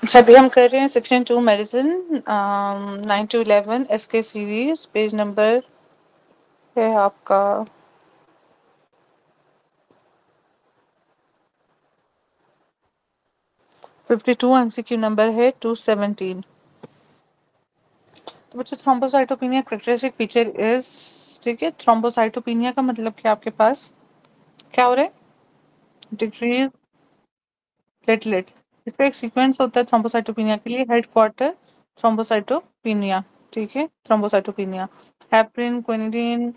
अच्छा, अभी हम कर रहे हैं section 2 medicine 9 to 11 SK series. Page number है आपका 52, एमसीक्यू नंबर है 217। तो बच्चों, थ्रोम्बोसाइटोपिनिया कैरेक्टरिस्टिक फीचर इज, ठीक है, थ्रोम्बोसाइटोपिनिया का मतलब क्या आपके पास क्या हो रहा है? Decrease platelet. इसका एक सीक्वेंस होता है थ्रोम्बोसाइटोपिनिया के लिए, हेडक्वार्टर थ्रोम्बोसाइटोपिनिया, ठीक है, थ्रोम्बोसाइटोपिनिया, हेपरिन, क्विनिडीन,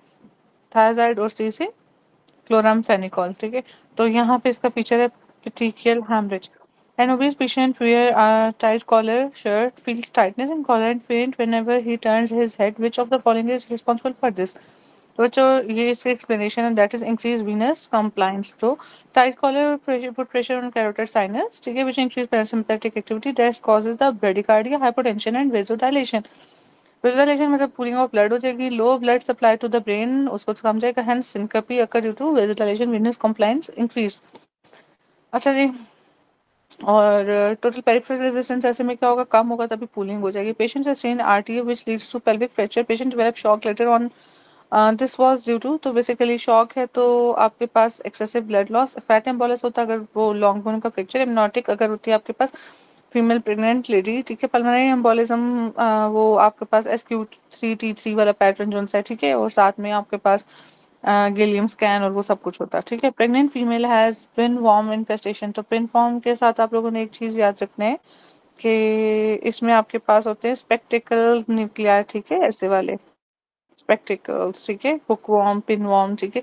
थायराइड और सी से क्लोरामफेनिकॉल, ठीक है। तो यहाँ पे इसका फीचर है petechial hemorrhage. An obese patient wear a tight collar shirt, feels tightness in collar and faint whenever he turns his head. Which of the following is responsible for this? तो बच्चों, ये इसकी explanation है, that is increased venous compliance. तो tight collar put pressure on carotid sinus, ठीक है, which increase parasympathetic activity that causes the bradycardia, hypotension and vasodilation. Vasodilation मतलब pooling of blood हो जाएगी, low blood supply to the brain उसको कम जाएगा, hence syncope occur due to vasodilation, venous compliance increase। अच्छा जी, और टोटल पेरिफेरल रेजिस्टेंस ऐसे में क्या होगा, कम होगा, तभी पूलिंग हो जाएगी। Patient sustain RTA which leads to pelvic fracture, patient develop shock later on, this was due to, तो बेसिकली शॉक है तो आपके पास excessive blood loss, fat embolus होता है अगर वो लॉन्ग बोन का फ्रैक्चर, हिप्नोटिक अगर होती है आपके पास फीमेल प्रेग्नेंट लेडी, ठीक है, पल्मोनरी एम्बोलिज्म वो आपके पास SQ3T3 वाला पैटर्न जोन सा है, ठीक है, और साथ में आपके पास गैलियम स्कैन और वो सब कुछ होता है, ठीक है। Pregnant female has pin worm infestation, तो पिन फॉर्म के साथ आप लोगों ने एक चीज याद रखना है कि इसमें आपके पास होते हैं स्पेक्टिकल न्यूक्लियर, ठीक है, ऐसे वाले स्पेक्टिकल्स, ठीक है, हुकवॉर्म, पिनवॉर्म, ठीक है।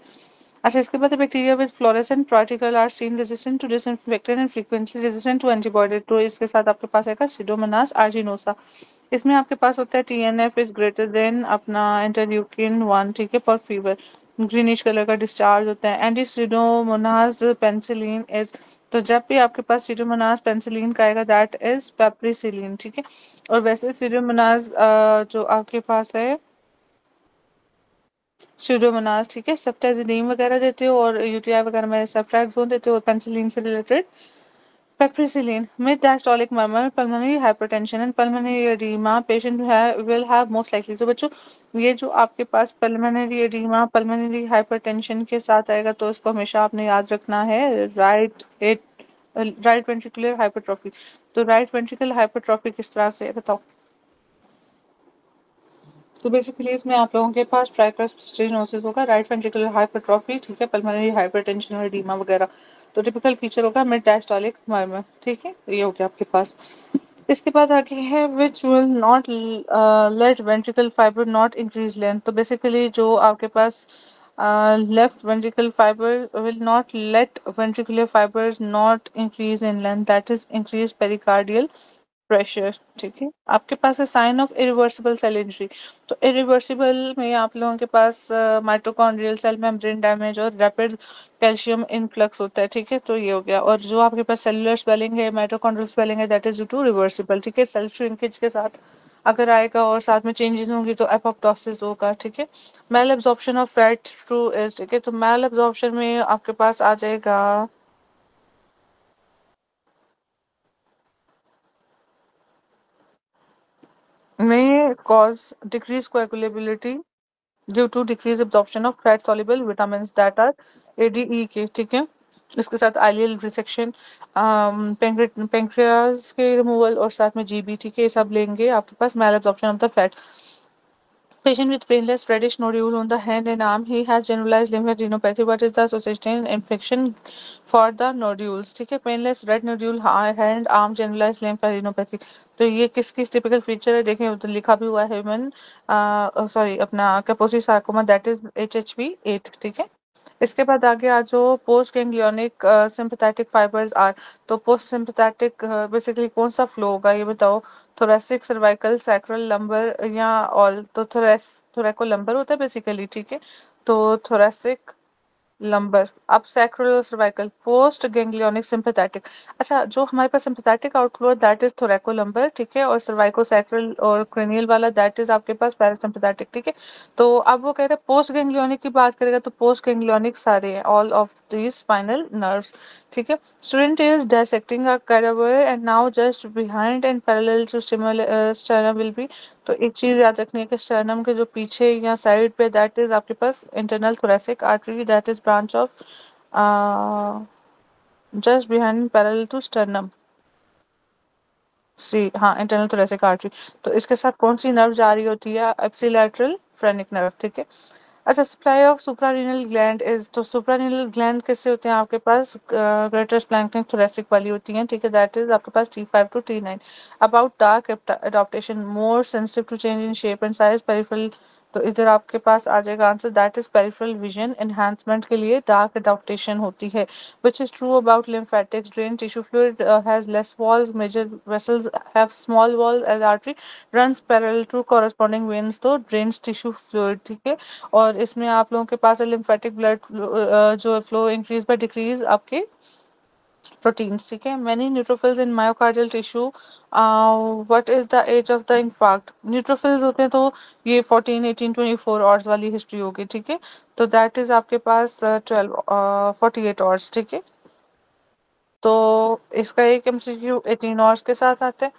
अच्छा, इसके बाद bacteria with fluorescent particle are seen resistant to disinfectant and frequently resistant to antibody, तो इसके साथ आपके पास आएगा सीडोमोनास आर्जिनोसा। इसमें आपके पास होता है TNF इज ग्रेटर देन अपना इंटरल्यूकिन 1, ठीक है, फॉर फीवर, ग्रीनिश कलर का डिस्चार्ज होता है। एंटी सीडोमोनास पेंसिलिन इज, तो जब भी आपके पास सीडोमोनास पेंसिलिन का आएगा दैट इज पेप्रिसिलिन, ठीक है। और वैसे सीडोमोनास जो आपके पास है स्यूडोमोनास, ठीक है, सेफ्टाजीन वगैरह देते हो, और यूटीआई वगैरह में सेफ्ट्रैक्सोन देते हो, और पेनिसिलिन से related पेप्रिसिलिन। With diastolic murmur, pulmonary hypertension and pulmonary edema, patient will have most likely, तो बच्चों ये जो आपके पास pulmonary edema, pulmonary hypertension के साथ आएगा तो इसको हमेशा आपने याद रखना है, राइट वेंट्रिकुलर हाइपरट्रॉफी। तो राइट वेंट्रिकल हाइपरट्रॉफी किस तरह से है बताओ? तो बेसिकली इसमें आप लोगों के पास ट्राइकोस्टेनोसिस होगा, राइट वेंट्रिकुलर हाइपरट्रॉफी, ठीक है, पल्मोनरी हाइपरटेंशन और एडिमा वगैरह। तो टिपिकल फीचर होगा मिड डायस्टोलिक मर्मर, ठीक है, ये हो गया आपके पास। इसके बाद आगे है which will not let ventricle fiber not increase length, तो बेसिकली जो आपके पास left ventricle fiber will not let ventricular fibers not increase in length, that is increase pericardial pressure, ठीक है। आपके पास है sign of irreversible cell injury, तो इरिवर्सिबल में आप लोगों के पास माइटोकॉन्ड्रियल सेल मेम्ब्रेन डैमेज और रैपिड कैल्शियम इनफ्लक्स होता है, ठीक है, तो ये हो गया। और जो आपके पास सेलुलर स्वेलिंग है, माइटोकॉन्ड्रियल स्वेलिंग है, that is due to reversible, ठीक है, सेल श्रिंकेज के साथ अगर आएगा और साथ में चेंजेस होंगी तो एपोप्टोसिस होगा, ठीक है। Malabsorption of fat through is, ठीक है, तो मेल एब्जॉर्प्शन में आपके पास आ जाएगा नहीं, cause decrease coagulability due to decrease absorption of fat soluble vitamin that are ADE K, ठीक है। इसके साथ आइलियल रिसेक्शन, पेंक्रियाज के रिमूवल और साथ में GB, ठीक है, ये सब लेंगे आपके पास malabsorption of the fat. Patient with painless reddish nodule on the hand and arm, he has generalized lymphadenopathy. What is the association infection for the nodules? ठीक है, painless red nodule, hand, arm, generalized lymphadenopathy। तो ये किस किस typical feature है देखें, उधर लिखा भी हुआ है ह्यूमन, सॉरी अपना कैपोसी सार्कोमा, दैट इज HHV8, ठीक है। इसके बाद आगे आ जाओ, post ganglionic sympathetic fibers are, तो पोस्ट सिंपैथेटिक बेसिकली कौन सा फ्लो होगा ये बताओ? थोरेसिक, सर्वाइकल, सैक्रल, लंबर या ऑल, तो थोरेको लंबर होता है बेसिकली, ठीक है। तो थोरेसिक लंबर। अब सैक्रल और सर्वाइकल, पोस्ट गैंग्लियोनिक सिंपैथेटिक। अच्छा, जो हमारे पास सिंपैथेटिक आउटफ्लो है दैट इज थोरैको लंबर, ठीक है, और सर्वाइको सैक्रल और क्रेनियल वाला दैट इज आपके पास पैरासिम्पैथेटिक, ठीक है। तो अब वो कह रहे हैं पोस्ट गैंग्लियोनिक की बात करेगा तो पोस्ट गैंग्लियोनिक सारे हैं, all of these spinal nerves, ठीक है। Student is dissecting a cadaver and now just behind and parallel to sternum will be. तो एक चीज याद रखनी है कि स्टर्नम के जो पीछे या साइड पे दैट इज आपके पास internal thoracic artery that is branch of just behind parallel to sternum, see, हाँ, इंटरनल थोरेसिक आर्टरी। तो इसके साथ कौन सी नर्व जा रही होती है? एप्सिलैटरल फ्रेनिक नर्व, ठीक है। अच्छा, supply of suprarenal gland is, तो सुप्रारीनल ग्लैंड किससे होते हैं आपके पास? ग्रेटर स्प्लैंक्टन थोरेसिक वाली होती हैं, ठीक है, दैट इज आपके पास T5 to T9। About dark adaptation, more sensitive to change in shape and size, peripheral. तो इधर आपके पास आ जाएगा answer, that is peripheral vision enhancement के लिए डार्क एडॉप्टेशन होती है। Which is true about lymphatics, drain tissue fluid has less walls, major vessels have small walls as artery runs parallel to corresponding veins, तो drains tissue fluid, ठीक है। और इसमें आप लोगों के पास लिम्फेटिक ब्लड जो फ्लो इंक्रीज बाय डिक्रीज आपके प्रोटीन्स, ठीक है। Many neutrophils in myocardial tissue, what is the age of the infarct? Neutrophils होते हैं तो ये 14 18 24 आवर्स वाली हिस्ट्री होगी, ठीक है। तो दैट इज आपके पास 12 48 आवर्स, ठीक है। तो इसका एक MCQ 18 आवर्स के साथ आता है,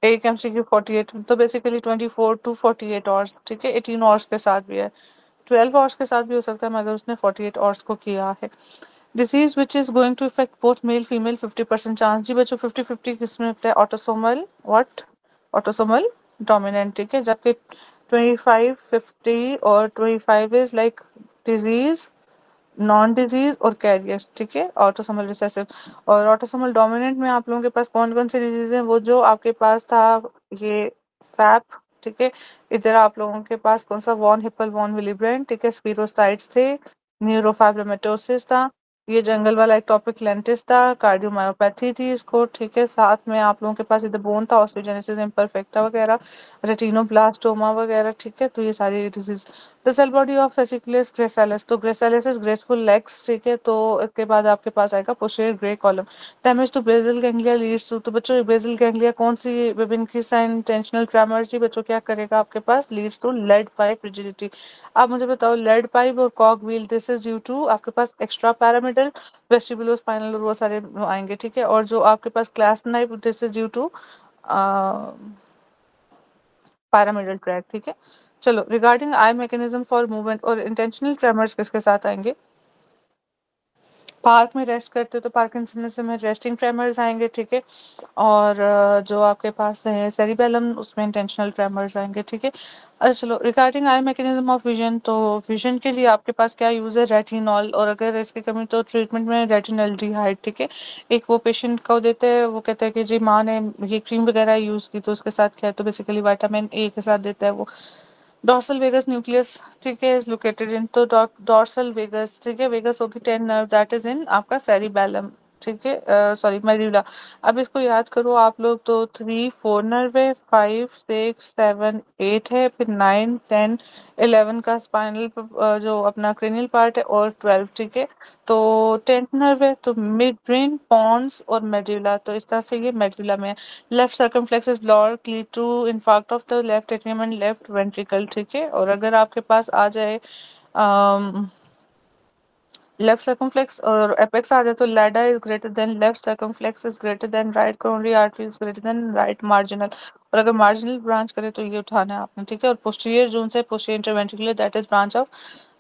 एक MCQ 48, तो बेसिकली 24 to 48 आवर्स, ठीक है। 18 आवर्स के साथ भी है, 12 आवर्स के साथ भी हो सकता है मगर उसने 48 आवर्स को किया है। Disease which is going to affect both male female 50% chance, जी बच्चों 50-50 किसमें होता है? Autosomal what? ऑटोसोमल डोमिनेंट, ठीक है। जबकि 25 50 और 25 is like disease, non disease और कैरियर, ठीक है, ऑटोसोमल रिसेसिव। और ऑटोसोमल डोमिनेंट में आप लोगों के पास कौन कौन सी डिजीज हैं? वो जो आपके पास था ये फैप, ठीक है। इधर आप लोगों के पास कौन सा? वॉन हिप्पल वॉन विलिब्रेंड, ठीक है। स्पीरोसाइट्स थे, न्यूरोफाइब्रोमेटोसिस था, ये जंगल वाला एक टॉपिक लेंटिस था, कार्डियोमायोपैथी थी इसको, ठीक है। साथ में आप लोगों के पास इधर बोन था, ऑस्टियोजेनेसिस इम्परफेक्टा वगैरह, रेटिनोब्लास्टोमा वगैरह, ठीक है। तो ये सारी disease. The cell body of fasciculus gracilis, तो ग्रेसालिस इज ग्रेसफुल लेग्स, ठीक है। तो इसके बाद आपके पास आएगा posterior grey column. Damage to basal ganglia leads to, तो बच्चों बेसल गैंग्लिया कौन सी विभिन्न की साइन टेंशनल ट्रेमर, जी बच्चों क्या करेगा आपके पास? Leads to lead pipe rigidity. आप मुझे बताओ, लेड पाइप और cog wheel this is due to आपके पास एक्स्ट्रा पैरामिडल वेस्टिबुलो स्पाइनल और वो सारे आएंगे, ठीक है। और जो आपके पास clasp knife this is due to pyramidal tract, ठीक है। चलो, regarding eye mechanism for movement और इंटेंशनल ट्रेमर्स किसके साथ आएंगे? पार्क में रेस्ट करते हो तो पार्किंसनिज्म में रेस्टिंग ट्रेमर्स आएंगे, ठीक है। और जो आपके पास है सेरिबेलम उसमें इंटेंशनल ट्रेमर्स आएंगे, ठीक है। अच्छा चलो, regarding eye mechanism of vision, तो विजन के लिए आपके पास क्या यूज़ है? रेटिनॉल, और अगर इसकी कमी तो ट्रीटमेंट में रेटिनल, ठीक है। एक वो पेशेंट को देते हैं, वो कहते हैं कि जी माँ ने ये क्रीम वगैरह यूज़ की तो उसके साथ क्या है? तो बेसिकली विटामिन A के साथ देता है वो। डॉर्सल वेगस न्यूक्लियस, ठीक है, इज लोकेटेड इन, तो डॉर्सल वेगस, ठीक है, वेगस होगी 10 नर्व दैट इज इन आपका सेरिबेलम, ठीक है, सॉरी मेडुला। अब इसको याद करो आप लोग, तो 3 4 नर्व है, 5 6 7 8 है, फिर 9 10 11 का स्पाइनल जो अपना क्रेनियल पार्ट है, और 12, ठीक है। तो 10th नर्व है तो मिड ब्रेन पॉन्स और मेडुला, तो इस तरह से ये मेडुला में है। Left circumflex block lead to infarct of the left atrium and left ventricle, ठीक है। और अगर आपके पास आ जाए लेफ्ट सर्कमफ्लेक्स और एपेक्स आ जाए तो LAD is greater than left circumflex is greater than right coronary artery is greater than right marginal, और अगर मार्जिनल ब्रांच करे तो ये उठाना है आपने, ठीक है। और पोस्टीरियर जोन से posterior interventricular that is branch of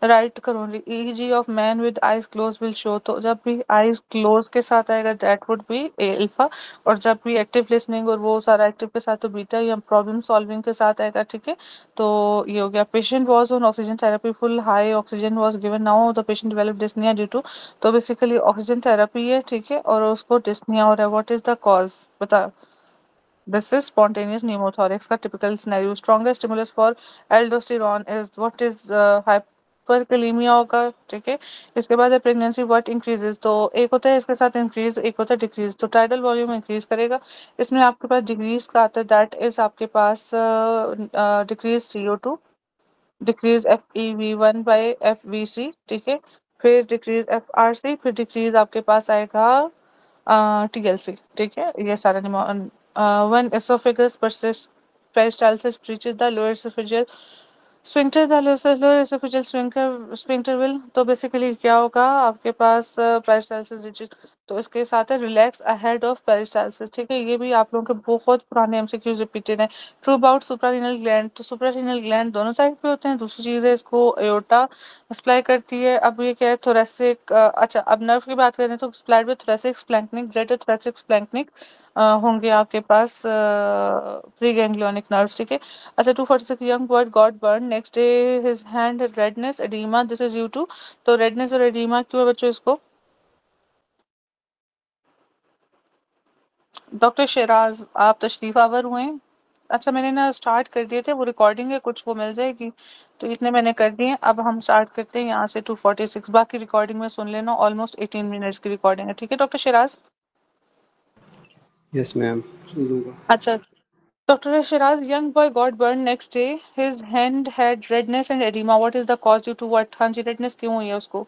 right coronary. EEG of man with eyes close will show, तो जब भी आईज क्लोज के साथ आएगा दैट वुड बी अल्फा, और जब भी एक्टिव लिसनिंग और वो सारा एक्टिव के साथ तो बीटा, या प्रॉब्लम सॉल्विंग के साथ आएगा, ठीक है। तो ये हो गया। Patient was on oxygen therapy, full high oxygen was given, now the patient develop dyspnea due to, तो बेसिकली ऑक्सीजन थेरेपी है, ठीक है, और उसको डिस्निया हो रहा है। व्हाट इज द कॉज बता? दिस इज स्पॉन्टेनियस न्यूमोथोरिक्स का typical scenario. Strongest stimulus for aldosterone is what is hyperkalemia होगा, ठीक है। इसके बाद है प्रेगनेंसी व्हाट इंक्रीजेस, तो एक होता है इसके साथ इंक्रीज, एक होता है डिक्रीज, तो टाइडल वॉल्यूम इंक्रीज करेगा। इसमें आपके पास डिक्रीज का आता है दैट इज आपके पास डिक्रीज CO2, डिक्रीज FeV1/FVC, ठीक है। फिर डिक्रीज FRC, फिर डिक्रीज आपके पास आएगा TLC, ठीक है। ये सारा when esophagus persists peristalsis breaches the lower esophageal sphincter the lower oesophageal sphincter will, तो बेसिकली क्या होगा आपके पास पेरिस्टालसिस रिजिड, तो इसके साथ है रिलैक्स अहेड ऑफ पेरिस्टालसिस, ठीक है। ये भी आप लोगों के बहुत पुराने एमसीक्यूज रिपीटेड हैं। ट्रू अबाउट सुप्रारीनल ग्लैंड, तो सुप्रारीनल ग्लैंड दोनों साइड पे होते हैं। दूसरी चीज़ है इसको एओर्टा सप्लाई करती है। अब ये क्या है थोरेसिक, अच्छा अब नर्व की बात करें तो supplied with thoracic splanchnic, greater thoracic splanchnic होंगे आपके पास प्री गैंग्लियोनिक नर्व्स, ठीक है। अच्छा 246 young boy got burned next day his hand had redness edema this is due to, तो रेडनेस और एडिमा क्यों है बच्चों इसको? डॉक्टर शेराज आप तशरीफ आवर हुए हैं। अच्छा मैंने ना स्टार्ट कर दिए थे, वो रिकॉर्डिंग है कुछ वो मिल जाएगी, तो इतने मैंने कर दिए। अब हम स्टार्ट करते हैं यहाँ से 246, बाकी रिकॉर्डिंग में सुन लेना, ऑलमोस्ट 18 मिनट्स की रिकॉर्डिंग है, ठीक है डॉक्टर शेराज? यस मैम, सुन लूँगा। अच्छा Dr. Shiraz, young boy got burned next day. His hand had redness and edema. What is the cause due to what? हाँ जी redness क्यों हुई है उसको?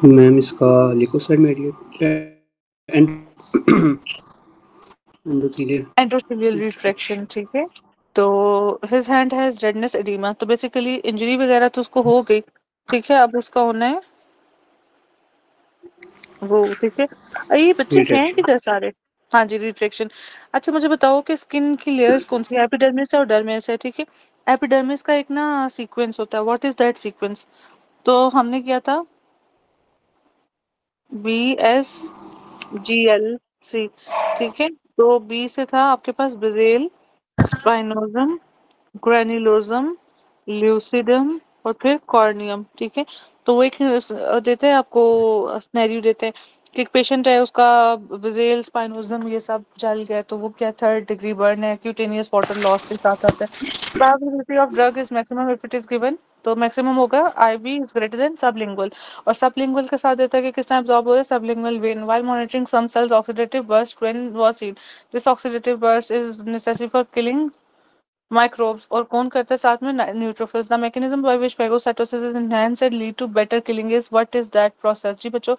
मैम इसका leukocyte mediate and endothelial Endothelial retraction, retraction. ठीक है। तो his hand has redness edema, तो बेसिकली इंजरी वगैरह तो उसको हो गई, ठीक है। अब उसका होना है वो, ठीक है। ये बच्चे हैं रिट्रैक्शन। किधर सारे? हाँ जी रिट्रैक्शन। अच्छा मुझे बताओ कि स्किन की लेयर्स कौन सी है? एपिडर्मिस है और डर्मिस है, ठीक है। एपिडर्मिस का एक ना सीक्वेंस होता है, व्हाट इज दैट सीक्वेंस? तो हमने किया था BSGLC, ठीक है। तो बी से था आपके पास बेसेल, स्पाइनोजम, ग्रेन्युलोजम, ल्यूसिडम और फिर कॉर्नियम, ठीक है। तो वो एक देते हैं आपको स्नेरियो देते हैं कि एक पेशेंट है उसका बेसेल स्पाइनोजम ये सब जल गया, तो वो क्या 3rd डिग्री बर्न है, क्यूटेनियस वाटर लॉस के साथ आता है। Probability of drug is maximum if it is given, तो मैक्सिमम होगा IV is greater then sublingual, और सबलिंगुअल के साथ देता है कि किस टाइम अब्जॉर्ब हो रहा है sublingual when while monitoring some cells oxidative burst when was seen, this oxidative burst is necessary for killing microbes, और कौन करता है साथ में neutrophils. The mechanism by which phagocytosis is enhanced and lead to better killing is what is that process? जी बच्चों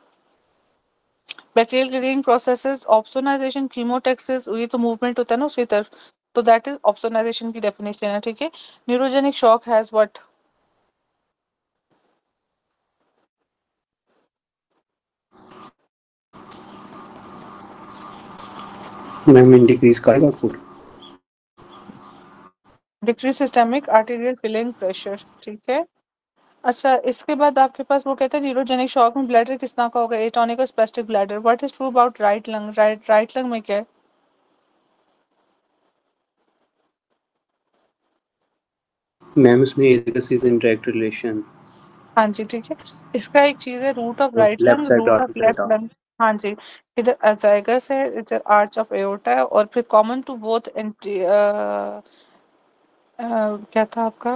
bacterial killing processes opsonisation chemotaxis, ये तो मूवमेंट होता है ना उसकी तरफ, तो दैट इज ऑप्सोनाइजेशन की डेफिनेशन है, ठीक है। Neurogenic shock has what? Ma'am इंडिक्रीज करेगा food. Decrease systemic arterial filling pressure, ठीक है। अच्छा इसके बाद आपके पास वो कहते हैं न्यूरोजेनिक शॉक में ब्लैडर किस तरह का होगा? एटोनिक और spastic bladder. What is true about right lung? Right lung में क्या है? मैम उसमें एजेसिस इंटरेक्ट रिलेशन, हाँ जी ठीक है। इसका एक चीज है रूट ऑफ तो right left lung, side root of dark left करेगा। लंग। हाँ जी, इधर अजाइगस है, इधर आर्च ऑफ एओर्टा है, और फिर कॉमन टू बोथ एंटी क्या था आपका?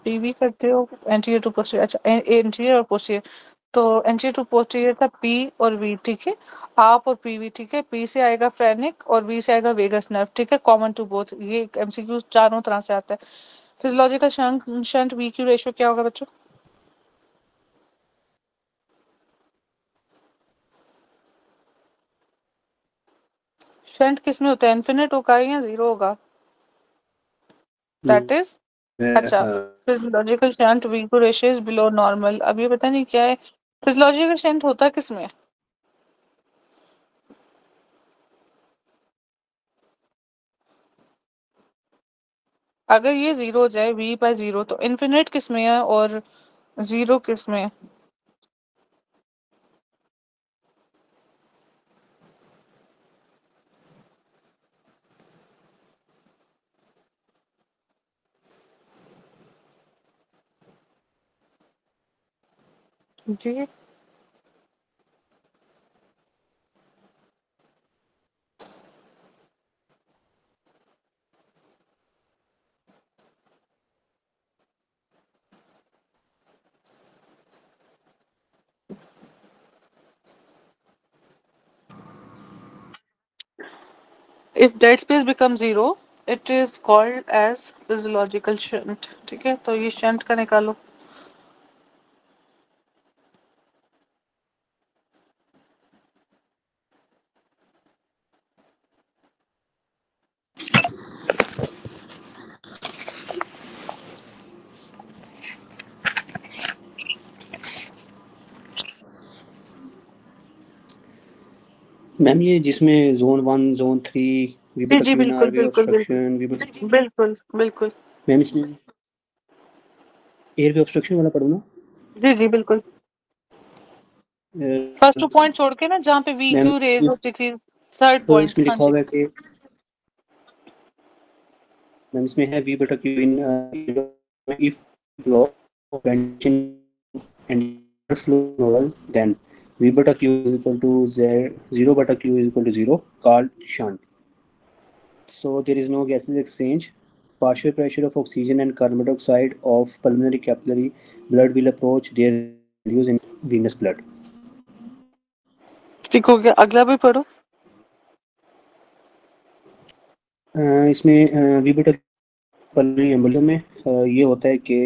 पीवी करते हो एंटीरियर टू पोस्टीरियर, अच्छा एंटीरियर और पोस्टीरियर, तो एंटीरियर टू पोस्टीरियर था P और V, ठीक है। आप और PV, ठीक है। P से आएगा फ्रेनिक और V से आएगा वेगस नर्व, ठीक है। कॉमन टू बोथ, ये MCQ चारों तरह से आता है। Physiological shunt shunt VQ ratio क्या होगा बच्चों? शंट किस में होता है? इन्फिनिट होगा या जीरो होगा? दैट इज, अच्छा physiological shunt VQ ratio is below normal. अब ये पता नहीं क्या है फिजियोलॉजिकल शंट होता किस में? अगर ये जीरो हो जाए V/0 तो इन्फिनिट किस में है और जीरो किस में है? जी if dead space become zero it is called as physiological shunt. ठीक है, तो ये शंट का निकालो। मैम ये जिसमें जोन 1 जोन 3 जी वीबी जी, टक्यून बिल्कुल आरवे बिल्कुल बिल्कुल ऑब्स्ट्रक्शन वीबी बिल्कुल बिल्कुल। मैम इसमें एयरवे ऑब्स्ट्रक्शन वाला पढ़ो ना। जी जी बिल्कुल। फर्स्ट 2 पॉइंट छोड़ के ना, जहाँ पे वी मैम क्यू रेज और डिक्रीज। थर्ड तो पॉइंट, इसमें हाँ लिखा जी। हुआ है कि मैम इसमें है वी बटा Q in if block ventilation and flow nodal then V बटा क्यू इज इक्वल टू 0 बटा Q is equal to 0 called shunt. So there is no gases exchange. Partial pressure of oxygen and carbon dioxide of pulmonary capillary blood will approach their values in venous blood. ठीक हो गया, अगला भी पढ़ो। इसमें वीबीटा pulmonary embolism में ये होता है कि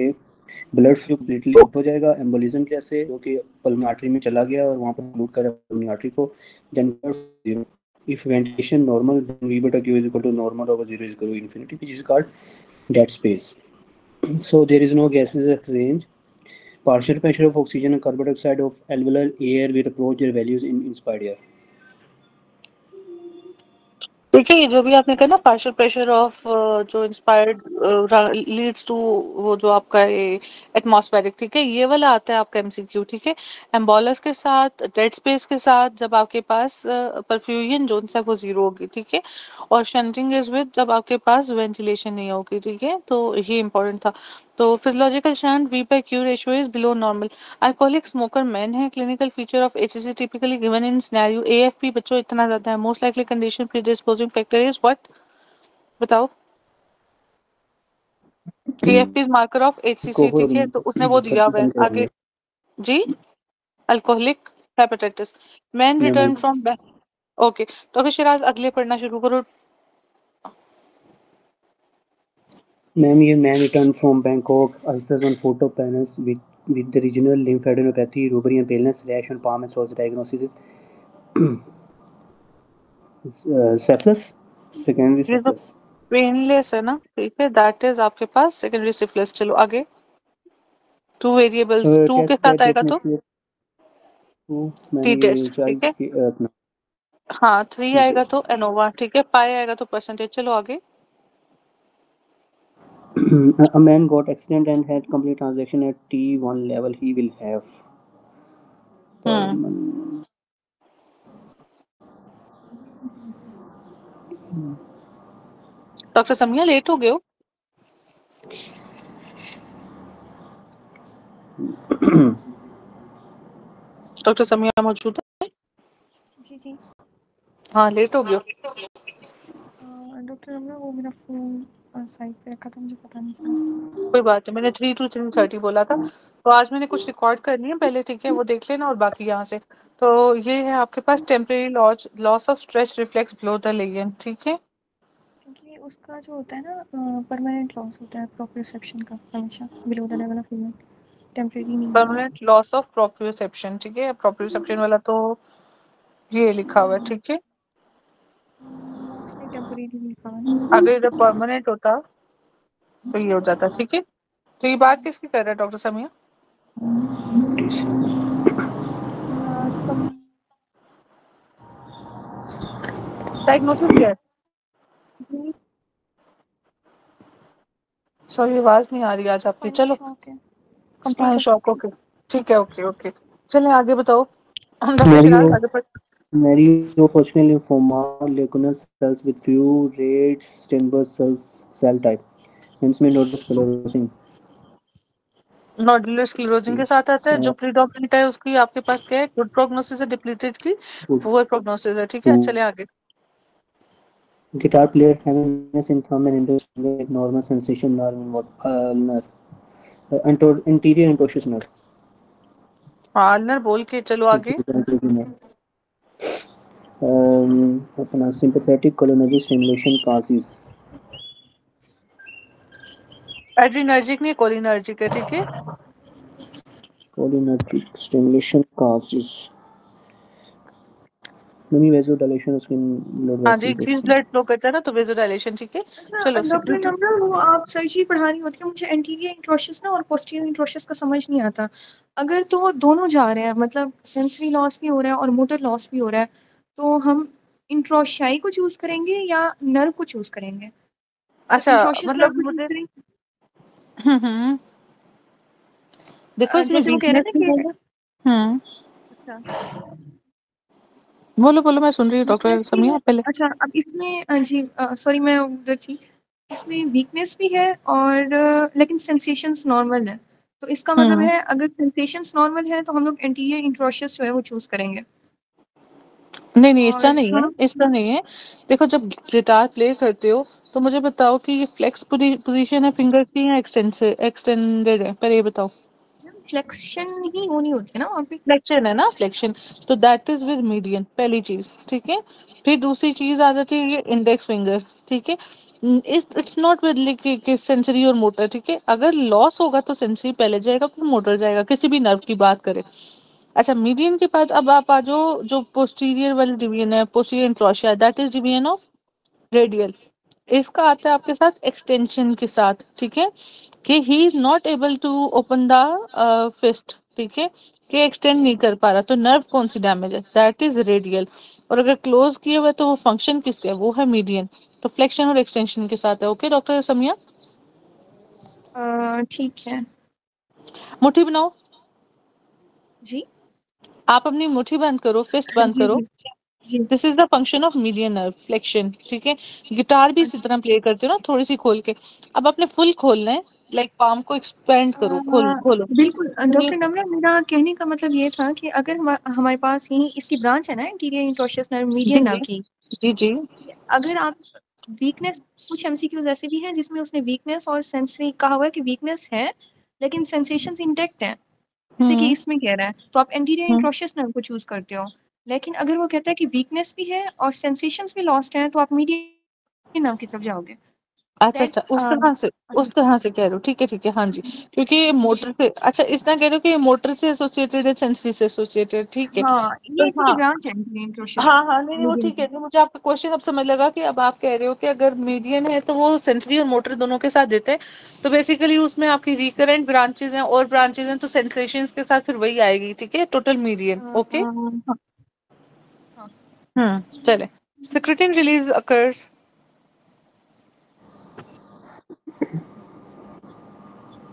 ब्लड फ्लो कम्प्लीटली हो जाएगा एम्बोलिज्म जैसे, जो कि पल्मोनरी आर्टरी में चला गया और वहाँ पर ब्लूट कर पल्मोनरी आर्टरी को। Then if ventilation normal then v beta q is equal to normal over 0 is equal to infinity, which is called dead space. So there is no gases exchange. Partial pressure of oxygen and carbon dioxide of alveolar air will approach their values in inspired air. देखिए, ये जो भी आपने कहा ना, partial pressure of जो inspired leads to वो जो आपका ये एटमॉस्फेरिक, ठीक है, ये वाला आता है आपका एमसीक्यू। ठीक है, एम्बोलस के साथ, डेड स्पेस के साथ, जब आपके पास परफ्यूजन जोन है वो जीरो होगी। ठीक है, और शंटिंग इज विद जब आपके पास वेंटिलेशन नहीं होगी। ठीक है, तो ये इंपॉर्टेंट था। तो physiological shunt V by Q ratio is below normal. Alcoholic smoker man है। Clinical feature of HCC typically given in scenario AFP बच्चों इतना ज्यादा है। Most likely condition predisposing factor is what? बताओ। AFP is marker of HCC. ठीक है, तो उसने वो दिया हुआ है आगे। जी, alcoholic hepatitis. Man return from okay, तो अभी शिराज अगले पढ़ना शुरू करो। Ma'am, ये man returned from Bangkok, ulcers on photo panels with the regional lymphadenopathy, rubbery and paleness, rash on palm and soles. Diagnosis is syphilis, secondary ये जो syphilis. Painless है ना, ठीक है, दैट इज आपके पास सेकेंडरी सिफिलिस। चलो आगे। टू वेरिएबल्स, टू के Test साथ that आएगा तो definition to मैम टी ये टेस्ट। ठीक चाइल्ड है, के अपना हाँ, 3 टी आएगा टेस्ट. तो एनोवा। ठीक है, पाई आएगा तो परसेंटेज। चलो आगे। A man got accident and had complete transaction at T1 level. He will have hmm pulmonary. Doctor Samiya late हो गए हो? डॉक्टर समिया मौजूद है? जी जी। हाँ, लेट हो गए हो। डॉक्टर रमना, वो मेरा फ़ोन साइड पे रखा था, मुझे पता नहीं चला। कोई बात नहीं, मैंने 3 to 3:30 बोला था। तो आज मैंने कुछ रिकॉर्ड करनी है पहले, ठीक है, वो देख लेना और बाकी यहाँ से। तो ये है आपके पास temporary loss of stretch reflex below the lesion. ठीक है, क्योंकि उसका जो होता है ना, परमानेंट लॉस होता है प्रोप्रियोसेप्शन का हमेशा below the level of human, temporary नहीं होता। Permanent loss of proprioception. ठीक है, प्रोप्रियोसेप्शन वाला तो ये लिखा हुआ है। ठीक है, उसने टेम्परेरी लिखा है ना। अगर जब परमानेंट होता तो ये हो जाता। ठीक है, तो ये बात किसकी कर रहा है डॉक्टर समिया? कम डायग्नोसिस क्या है? जी, सॉरी, आवाज नहीं आ रही आज आपकी। स्पाइनल चलो, शॉक है, स्पाइन कंप्लीट शॉक, ओके। ठीक है, ओके ओके। चलें आगे, बताओ। डॉक्टर Mario, शिराज आगे बढ़। Mario Hodgkin lymphoma, leukocytes cells with few red stem cells, cell type. Hence, may not sclerosing. Nodular sclerosis के साथ आता है। जो प्रीडोमिनेंट है उसकी आपके पास क्या है? गुड प्रोग्नोसिस है, डिप्लीटेड की पुअर प्रोग्नोसिस है। ठीक है, चले आगे। Guitar player having in thumb and index with normal sensation nerve in what nerve. Anterior interosseous nerve. हाँ, अल्नर बोल के चलो आगे। अपना sympathetic cholinergic stimulation causes adrenergic नहीं, कोलिनर्जिक है, ठीक है। cholinergic stimulation causes mummy vasodilation skin blood हाँ जी, vessels इंक्रीज ब्लड फ्लो करता है ना, तो वेजोडाइलेशन, ठीक है। अच्छा चलो डॉक्टर सिक्रेटरी, नम्रा, वो आप सर्जरी पढ़ा रही होती है, मुझे एंटीरियर इंट्रोशस ना और पोस्टीरियर इंट्रोशस का समझ नहीं आता। अगर तो वो दोनों जा रहे हैं, मतलब सेंसरी लॉस भी हो रहा है और मोटर लॉस भी हो रहा है, तो हम इंट्रोशाई को चूज करेंगे या नर्व को चूज करेंगे? तो अच्छा इंट्रोशस नर्व मतलब को चूज मुझे करेंगे। हम्म, देखो इसमें जैसे वो कह रहे वीकनेस हैं भी ना है। कि अच्छा बोलो बोलो, मैं सुन रही हूँ मतलब डॉक्टर कि समिया पहले। अच्छा अब इसमें जी सॉरी मैं उधर थी। इसमें वीकनेस भी है और लेकिन सेंसेशंस नॉर्मल है, तो इसका मतलब हम्म, है अगर सेंसेशंस नॉर्मल है तो हम लोग एंटीरियर इंट्रोशस जो है वो चूज करेंगे। नहीं नहीं, ऐसा और नहीं है, हाँ ऐसा नहीं है। देखो जब गिटार प्ले करते हो तो मुझे बताओ कि ये फ्लेक्स पोजीशन है फिंगर की या एक्सटेंडेड है, पहले ये बताओ। फ्लेक्शन ही होनी होती है ना वहाँ पे। फ्लेक्शन है ना, फ्लेक्शन, तो दैट इज विद मीडियन, पहली चीज, ठीक है। फिर दूसरी चीज आ जाती है ये इंडेक्स फिंगर, ठीक है। इट्स नॉट विद कि सेंसरी और मोटर, ठीक है। अगर लॉस होगा तो सेंसरी पहले जाएगा फिर मोटर जाएगा, किसी भी नर्व की बात करें। अच्छा मीडियन के बाद अब आप आ जाओ, जो पोस्टीरियर वाली डिवीजन है, posterior interosseous, that is division of radial. इसका आता है आपके साथ एक्सटेंशन के साथ, ठीक है, कि he is not able to open the fist, ठीक है, कि एक्सटेंड नहीं कर पा रहा, तो नर्व कौन सी डैमेज है, दैट इज रेडियल। और अगर क्लोज किए हुए तो वो फंक्शन किसका है, वो है मीडियन। तो फ्लेक्शन और एक्सटेंशन के साथ है, ओके डॉक्टर समिया। ठीक है मुट्ठी बनाओ, जी। आप अपनी मुट्ठी बंद करो, फिस्ट बंद जी करो। जी जी। This is the function of median nerve, flexion, ठीक है। गिटार भी इसी अच्छा तरह प्ले करते हो ना, थोड़ी सी खोल के। अब अपने फुल खोलना है, लाइक पाम को एक्सपेंड करो, खोलो खोलो। बिल्कुल ये डॉक्टर नम्रा, मेरा कहने का मतलब ये था कि अगर हमारे पास यही इसकी ब्रांच है ना एंटीरियर इंट्रोशियस नर्व जी मीडियन नर्व जी की, जी जी। अगर आप वीकनेस, कुछ एमसीक्यूज ऐसे भी हैं जिसमें उसने वीकनेस और सेंसरी कहा हुआ है कि वीकनेस है लेकिन सेंसेशंस इंटेक्ट हैं, जैसे कि हम्म इसमें कह रहा है, तो आप एंटीरियर हम्म। इंट्रोशियस नर्व को चूज करते हो। लेकिन अगर वो कहता है कि वीकनेस भी है और सेंसेशंस भी लॉस्ट हैं, तो आप मीडियन नर्व की तरफ जाओगे। अच्छा दैट अच्छा, उस तरह से कह रहे हो, ठीक है, हाँ जी। क्योंकि ये जी मोटर से, अच्छा इस तरह कह रहे हो कि ये मोटर से एसोसिएटेड है, सेंसरी से एसोसिएटेड, ठीक है। हाँ, तो ये इसी की हाँ ब्रांच है एंटीरियर इंट्रोशियस हाँ हाँ, नहीं नहीं, वो मीडियन ठीक है, की। तो मुझे आपका क्वेश्चन अब समझ लगा कि अब आप कह रहे हो कि अगर मीडियन है तो वो सेंसरी और मोटर दोनों के साथ देते हैं। तो बेसिकली उसमें आपकी रिकरेंट ब्रांचेज हैं और ब्रांचेज हैं, तो सेंसेशंस के साथ फिर वही आएगी, ठीक है, टोटल मीडियन, ओके। हाँ हाँ। चले। सिक्रेटिन रिलीज अकर्स,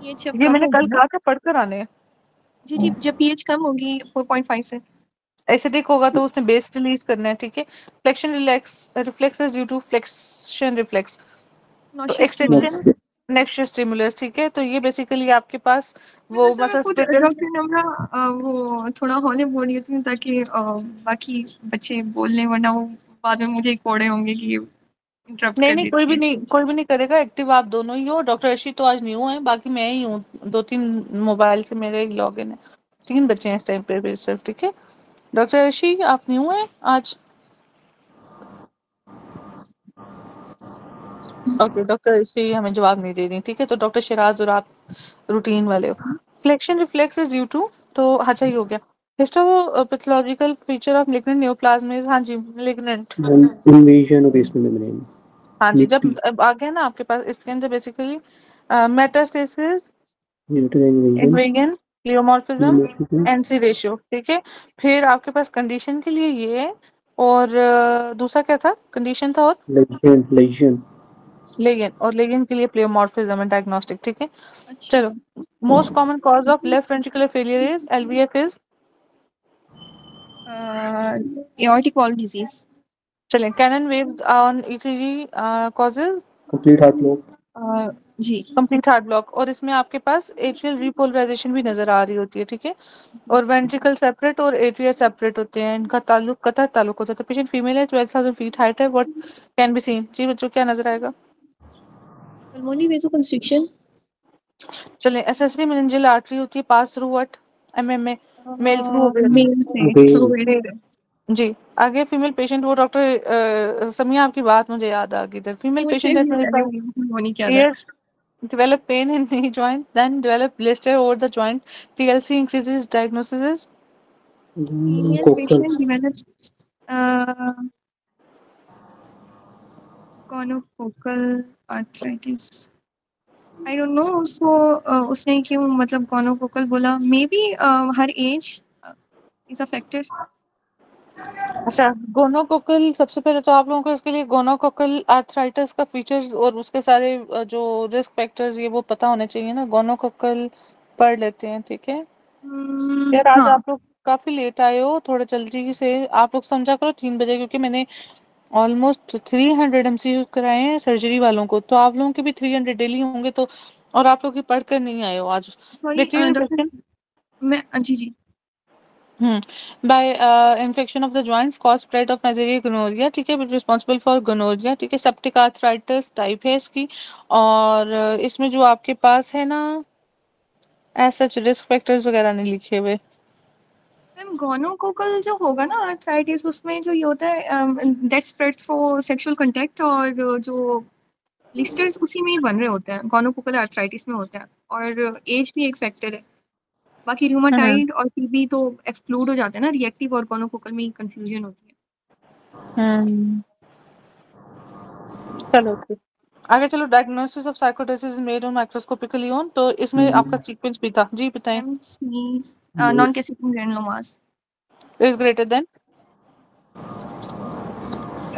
पीएच जब ये कम मैंने होगी कल ना। कहा था पढ़कर आने हैं। जी जी, जब पीएच कम होगी 4.5 से। एसिडिक होगा तो उसने बेस रिलीज करना है, ठीक है। Flexion relax reflexes due to flexion reflex, तो noxious extension stimulus. next next stimulus, ठीक है। तो ये बेसिकली आपके पास मैं वो जरा मसल खुद स्टिमुलस। डॉक्टर नम्रा वो थोड़ा हौले बोल रही थी ताकि बाकी बच्चे बोल लें, वरना वो बाद में मुझे ही कोड़े होंगे कि इंटरप्ट नहीं कर नहीं, देती है। कोई भी नहीं करेगा, एक्टिव आप दोनों ही हो। डॉक्टर अर्शी तो आज न्यू है, बाकी मैं ही हूँ, 2-3 मोबाइल से मेरे लॉग इन है। 3 बच्चे हैं इस टाइम पे सिर्फ, ठीक है। डॉक्टर अर्शी आप न्यू हैं आज, ओके। डॉक्टर अर्शी हमें जवाब नहीं दे रही, ठीक है। तो डॉक्टर शिराज और आप रूटीन वाले हो। Flexion reflex is due to, तो अच्छा ही हो गया। Histopathological feature of malignant neoplasm is, हाँ जी लिग्नेंट, invasion of basement membrane हाँ जी। जब MIT अब आ गया ना आपके पास, इसके अंदर basically metastasis, uterine invasion invasion, प्लियोमॉर्फिज्म, pneumothorax NC ratio, ठीक है। फिर आपके पास कंडीशन के लिए ये है, और दूसरा क्या था, कंडीशन था, और lesion लेगन, और लेगन के लिए प्लियोमॉर्फिज्म एंड डायग्नोस्टिक, ठीक है। अच्छा। चलो, most common cause of left ventricular failure is LVF is, aortic valve disease. चलें, cannon waves on ECG causes complete heart block जी। कंप्लीट हार्ट ब्लॉक, और इसमें आपके पास एट्रियल रिपोलराइजेशन भी नजर आ रही होती है, ठीक है। और वेंट्रिकल सेपरेट और एट्रिया सेपरेट होते हैं, इनका ताल्लुक कतः ताल्लुक होता है। तो पेशेंट फीमेल है, 12,000 फीट हाइट है, व्हाट कैन बी सीन, जी बच्चों क्या नजर आएगा। Pulmonary vasoconstriction. चलें, एसेसरी मेनिंजियल आर्टरी होती है, pass through what, MMA, male through ovarian, male से vein ओवेरियन से। जी, आगे फीमेल पेशेंट वो डॉक्टर समिया आपकी बात मुझे याद आ गई इधर। फीमेल मुझे पेशेंट है भी पहले 25 वो नहीं क्या था। years develop pain in knee joint, then develop blister over the joint. TLC increases diagnosis is female coccal patient develops gonococcal arthritis. I don't know उसको उसने क्यों मतलब गोनोकोकल बोला। May be her age is affected. अच्छा, gonococcal सबसे पहले तो आप लोगों को इसके लिए गोनोकोकल आर्थराइटिस का फीचर्स और उसके सारे जो रिस्क फैक्टर्स ये वो पता होने चाहिए ना। गोनोकोकल पढ़ लेते हैं, ठीक है। यार आज हाँ आप लोग काफी लेट आए हो, थोड़ा जल्दी से आप लोग समझा करो 3 बजे, क्योंकि मैंने ऑलमोस्ट 300 एमसीयू कराए हैं सर्जरी वालों को, तो आप लोगों के भी 300 डेली होंगे तो। और आप लोग ही पढ़ कर नहीं आए हो आज। सॉरी बैक्टीरियल डॉक्टर इन्फेक्शन मैं जी जी by infection of the joints cause spread of Neisseria gonorrhoea, ठीक है, रिस्पॉन्सिबल फॉर गोनोरिया, ठीक है। सेप्टिक आर्थराइटिस टाइप है इसकी। और इसमें जो आपके पास है ना, एज सच रिस्क फैक्टर्स वगैरह नहीं लिखे हुए। मैम गोनोकोकल जो होगा ना आर्थराइटिस उसमें जो ये होता है that spreads through sexual contact और जो ब्लिस्टर्स उसी में ही बन रहे होते हैं गोनोकोकल आर्थराइटिस में होते हैं। और एज भी एक फैक्टर है। बाकी हम्म रूमाटाइड और टीबी तो एक्सक्लूड हो जाते हैं ना। रिएक्टिव और गोनोकोकल में ही कंफ्यूजन होती है। हम्म चलो ठीक। आगे चलो, डायग्नोसिस ऑफ साइकोसिस मेड ऑन माइक्रोस्कोपिकली ऑन, तो इसमें आपका सीक्वेंस भी था जी, बताएं। MC non caseating granulomas. Is greater than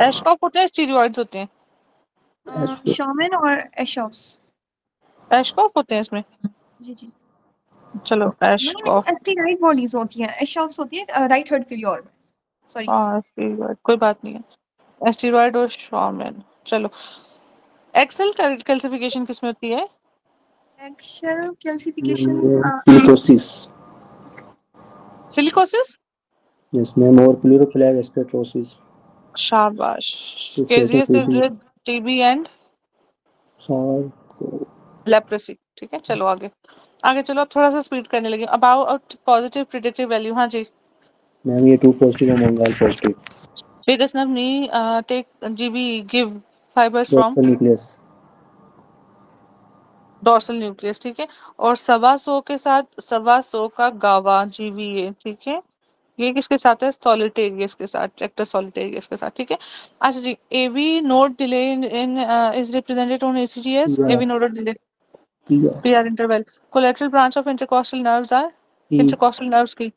Aschoff होते हैं, स्टीरॉइड्स होते हैं। शॉमेन और एशॉप्स। एशकॉफ होते हैं इसमें। जी जी चलो नहीं नहीं एशकॉफ। एस्टीराइड बॉडीज होती हैं। एशॉप्स होती है राइट हेड के लिए और सॉरी। हाँ स्टीरॉइड कोई बात नहीं है, एस्टीरॉइड और शॉर्मेन। चलो, एक्सेल कैल्सिफिकेशन किसमें होती है। Eggshell calcification silicosis silicosis. Yes ma'am और प्लूरोफिलार एस्पेक्ट्रोसिस शाबाश। केजियस इज सिस्टोफिजी with TB and sarco leprosy, ठीक है। चलो आगे। आगे चलो, अब थोड़ा सा स्पीड करने लगे। अबाउट पॉजिटिव प्रिडिक्टिव वैल्यू, हाँ जी। मैम ये 2 पॉजिटिव और मंगाल पॉजिटिव बिगेस्ट नर्व नी टेक जीवी give fibres from doctor nucleus dorsal nucleus, ठीक है। और 125 के साथ 125 का गावा जीवीए, ठीक है। ये किसके साथ है, सॉलिटेरियस के साथ, ट्रैक्टर सॉलिटेरियस के साथ, ठीक है। अच्छा जी, AV node delay in is represented on ECGs, या एवी नोड डिले या PR interval. Collateral branch of intercostal nerves are uh intercostal nerves की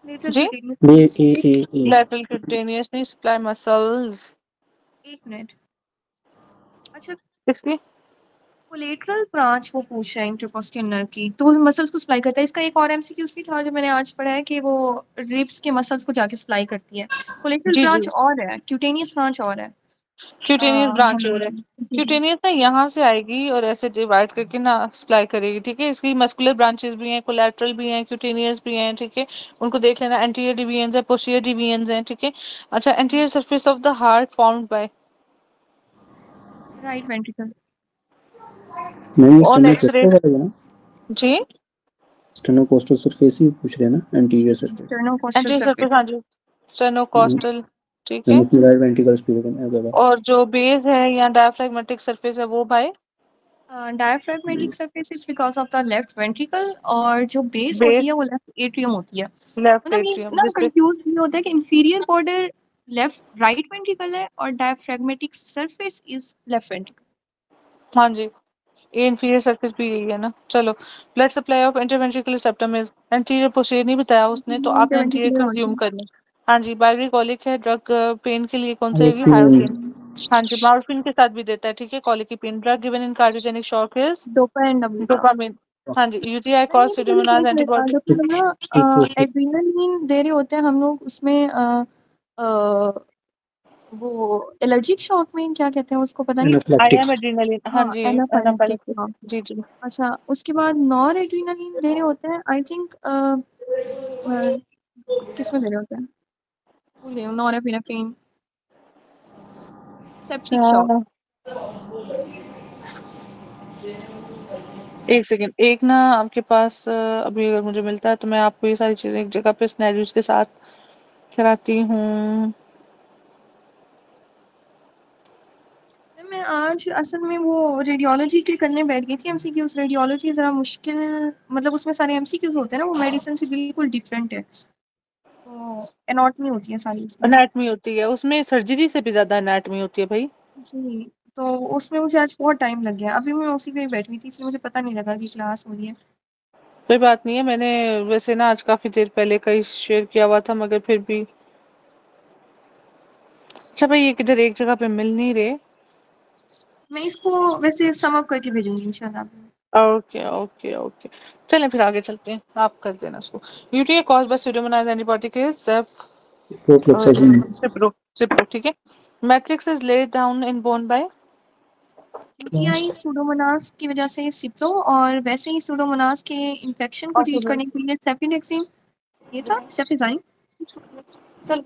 लेटरल जी। क्यूटेनियस। ए लैटरल क्यूटेनियस नहीं, सप्लाई मसल्स एक मिनट। अच्छा किसकी। कोलेटरल ब्रांच वो पूछ रहा है इंटरकॉस्टियल नर्व की तो वो मसल्स को सप्लाई करता है। इसका एक और एमसीक्यूज भी था जो मैंने आज पढ़ा है कि वो रिब्स के मसल्स को जाके सप्लाई करती है। कोलेटरल जी जी, ब्रांच और है क्यूटेनियस ब्रांच और है। क्यूटेनियस ब्रांच हो रहा है। जी जी क्यूटेनियस ना यहाँ से आएगी और ऐसे डिवाइड करके ना सप्लाई करेगी, ठीक है। इसकी मस्कुलर ब्रांचेस भी हैं, कोलैटरल भी हैं, क्यूटेनियस भी हैं, ठीक है। उनको देख लेना, एंटीरियर डिवीजन्स है, पोस्टीरियर डिवीजन्स हैं, ठीक है। अच्छा, anterior surface of the heart formed by right ventricle. Ma'am ये ऑन स्टेनो एक्सरे कोस्टल है ना जी। स्टेनो कोस्टल सरफेस ही पूछ रहे हैं ना anterior surface sternocostal anterior surface. Surface, हाँ जी, स्टेनोकॉस्टल, ठीक है। हेमिस्फीराइड वेंट्रिकल स्पीड वगैरह और जो बेस है या डायफ्रैग्मेटिक सरफेस है वो by diaphragmatic surface is because of the left ventricle और जो बेस होती है बेस वो लेफ्ट एट्रियम होती है। लेफ्ट मतलब ये एट्रियम ना जिस पे कंफ्यूज भी होता है कि inferior border left right ventricle है और diaphragmatic surface is left ventricle. हाँ जी, ये इंफीरियर सरफेस भी यही है ना। चलो, blood supply of interventricular septum is anterior posterior नहीं बताया उसने, तो आपने एंटीरियर इंटरवेंट्रिकुलर को ऑल्सो। अज्यूम करना है। हाँ जी, बाइग्रिकोलिक है, ड्रग पेन के लिए कौन सा है, हाइसिन हायोसिन। हाँ जी, मॉर्फिन के साथ भी देता है, ठीक है। कॉलिक की pain drug given in cardiogenic shock is dopa and डब्ल्यूटा। डोपामिन। हाँ जी, यूटीआई नहीं कॉज नहीं सिडोमोनास एक मिनट एंटीबायोटिक। डॉक्टर ना एड्रेनालिन दे रहे होते हैं हम लोग उसमें अ, वो एलर्जिक शॉक में क्या कहते हैं उसको पता नहीं। आई एनाफ्लैक्टिक एम एड्रेनलिन, हाँ हाँ जी, एनाफाइलेक्टिक एनाफाइलेक्टिक। हाँ। जी जी। अच्छा उसके बाद नॉर एड्रेनालिन दे रहे होते हैं आई थिंक किस में दे रहे होते हैं भूल गई हूँ। Norepinephrine septic shock. अच्छा, एक सेकेंड, एक ना आपके पास अभी अगर मुझे मिलता है तो मैं आपको ये सारी चीजें एक जगह पे स्नैरियोज के साथ कराती हूँ। मैं आज असल में वो रेडियोलॉजी के करने बैठ गई थी एमसीक्यूज। रेडियोलॉजी जरा मुश्किल, मतलब उसमें सारे एमसीक्यूज होते हैं ना, वो मेडिसिन से बिल्कुल डिफरेंट है। तो एनाटॉमी होती है सारी उसमें। एनाटमी होती है उसमें, सर्जरी से भी ज्यादा एनाटमी होती है भाई। जी, तो उसमें मुझे आज बहुत टाइम लग गया। अभी मैं उसी पे बैठी हुई थी, इसलिए मुझे पता नहीं लगा कि क्लास हो रही है। कोई बात नहीं है, मैंने वैसे ना आज काफी देर पहले का ही शेयर किया हुआ था, मगर फिर भी। अच्छा भाई, ये किधर एक जगह पे मिल नहीं रहे। मैं इसको वैसे सम अप करके भेजूंगी इंशाल्लाह। ओके ओके ओके, चलें फिर आगे चलते हैं, आप कर देना इसको। UTI cause by Pseudomonas antibody के सिप्रो सिप्रो, ठीक है। Matrix is laid down in bone by UTI Pseudomonas की वजह से सिप्रो, और वैसे ही सूडोमोनास के इन्फेक्शन को ट्रीट करने के लिए सेफिनेक्सिम, ये था सेफिजाइन। चल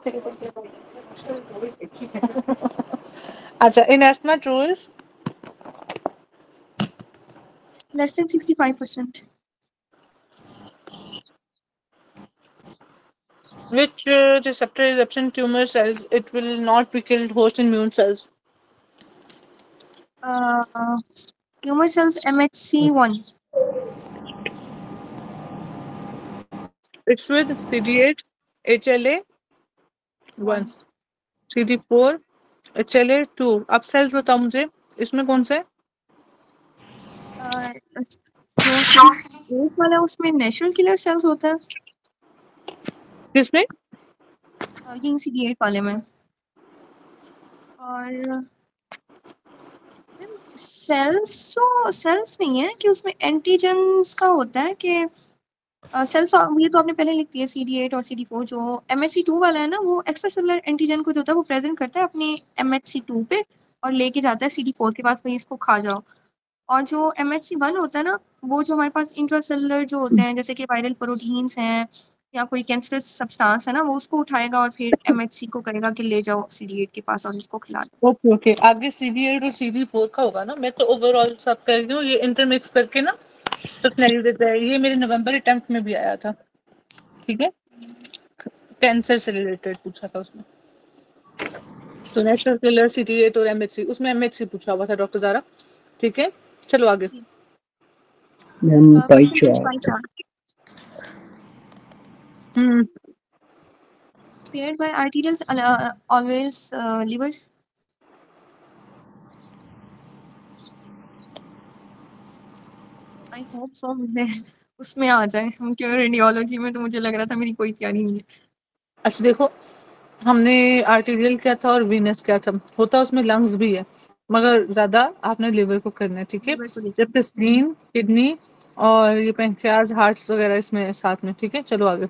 अच्छा, in asthma true is less than 65%। which receptor is absent tumor cells, it will not be killed host immune cells. Tumour cells MHC1। It's with CD8 HLA1 CD4 HLA2। अब सेल्स बताओ मुझे, इसमें कौन से? जो CD8 वाला उसमें natural killer cells होता है, किसमें? ये CD8 वाले में। और सेल्स नहीं है कि उसमें एंटीजेंस का होता है कि सेल्स, ये तो आपने पहले लिख दिया CD8 और CD4। जो MHC2 वाला है ना, वो एक्स्ट्रा सेलुलर एंटीजन को जो होता है वो प्रेजेंट करता है अपने MHC2 पे और लेके जाता है CD4 के पास, भाई इसको खा जाओ। और जो MHC1 होता है ना, वो जो हमारे पास इंट्रासेलुलर जो होते हैं, जैसे कि वायरल प्रोटीन्स हैं या कोई कैंसरस सब्सटेंस है ना, वो उसको उठाएगा और फिर MHC को करेगा कि ले जाओ CD8 के पास और इसको खिला दो। ओके ओके, आगे CD8 और CD4 का होगा ना, मैं तो ओवरऑल सब कर रही हूँ, ये इंटरमिक्स करके ना तो स्मेल देता है। ये मेरे नवंबर अटेम्प्ट में भी आया था, ठीक है। कैंसर से रिलेटेड पूछा था उसमें, तो नेचुरल किलर CD8 और MHC, उसमें MHC पूछा हुआ था डॉक्टर ज़ारा, ठीक है। चलो आगे। Pie chart. Spared by arterials, always livers. I hope so मैं उसमें आ जाए, क्योंकि रेडियोलॉजी में तो मुझे लग रहा था मेरी कोई तैयारी नहीं है। अच्छा देखो, हमने आर्टेरियल क्या था और वीनस क्या था, होता उसमें लंग्स भी है, मगर ज्यादा आपने लिवर को करना है, ठीक है। लिवर को देखना। जबकि स्प्लीन, किडनी और ये पैंक्रियाज, हार्ट्स वगैरह इसमें साथ में, ठीक है। चलो आगे।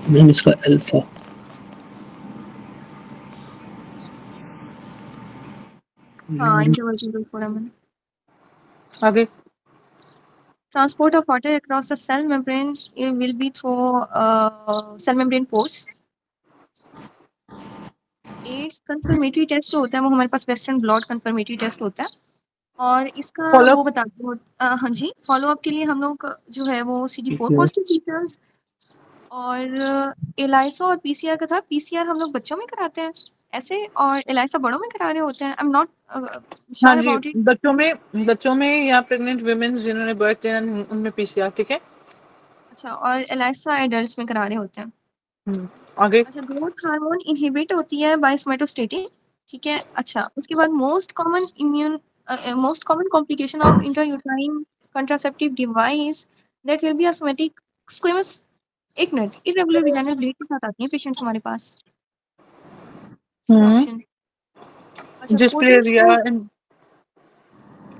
मैम इसका अल्फा। हाँ, इंट्रोवर्जन फोराmen। आगे। Transport of water across the cell membrane will be through cell membrane pores. AIDS confirmatory test जो होता है वो हमारे पास वेस्टर्न ब्लॉट कंफर्मेटरी टेस्ट होता है, और इसका फॉलो वो बताते हो। हाँ जी, फॉलो अप के लिए हम लोग जो है वो CD4 पॉजिटिव फीचर्स और एलाइसा और पीसीआर का था। पीसीआर हम लोग बच्चों में कराते हैं ऐसे, और एलाइसा बड़ों में करा रहे होते हैं। आई एम नॉट हाँ श्योर जी, अबाउट इट। बच्चों में या प्रेग्नेंट वुमेन्स जिन्होंने बर्थ देना है, उनमें PCR, ठीक है। अच्छा, और एलाइसा एडल्ट्स में करा रहे होते हैं। आगे। अच्छा, ग्रोथ हार्मोन इनहिबिट होती है बाय सोमेटोस्टेटिन, ठीक है। अच्छा, उसके बाद most common complication of intrauterine contraceptive device that will be asymptomatic squamous. एक मिनट, इरेगुलर वेजाइनल ब्लीड के साथ आती है पेशेंट्स हमारे पास, सी ऑप्शन। अच्छा, पोटेंट डिस्प्लेरिया,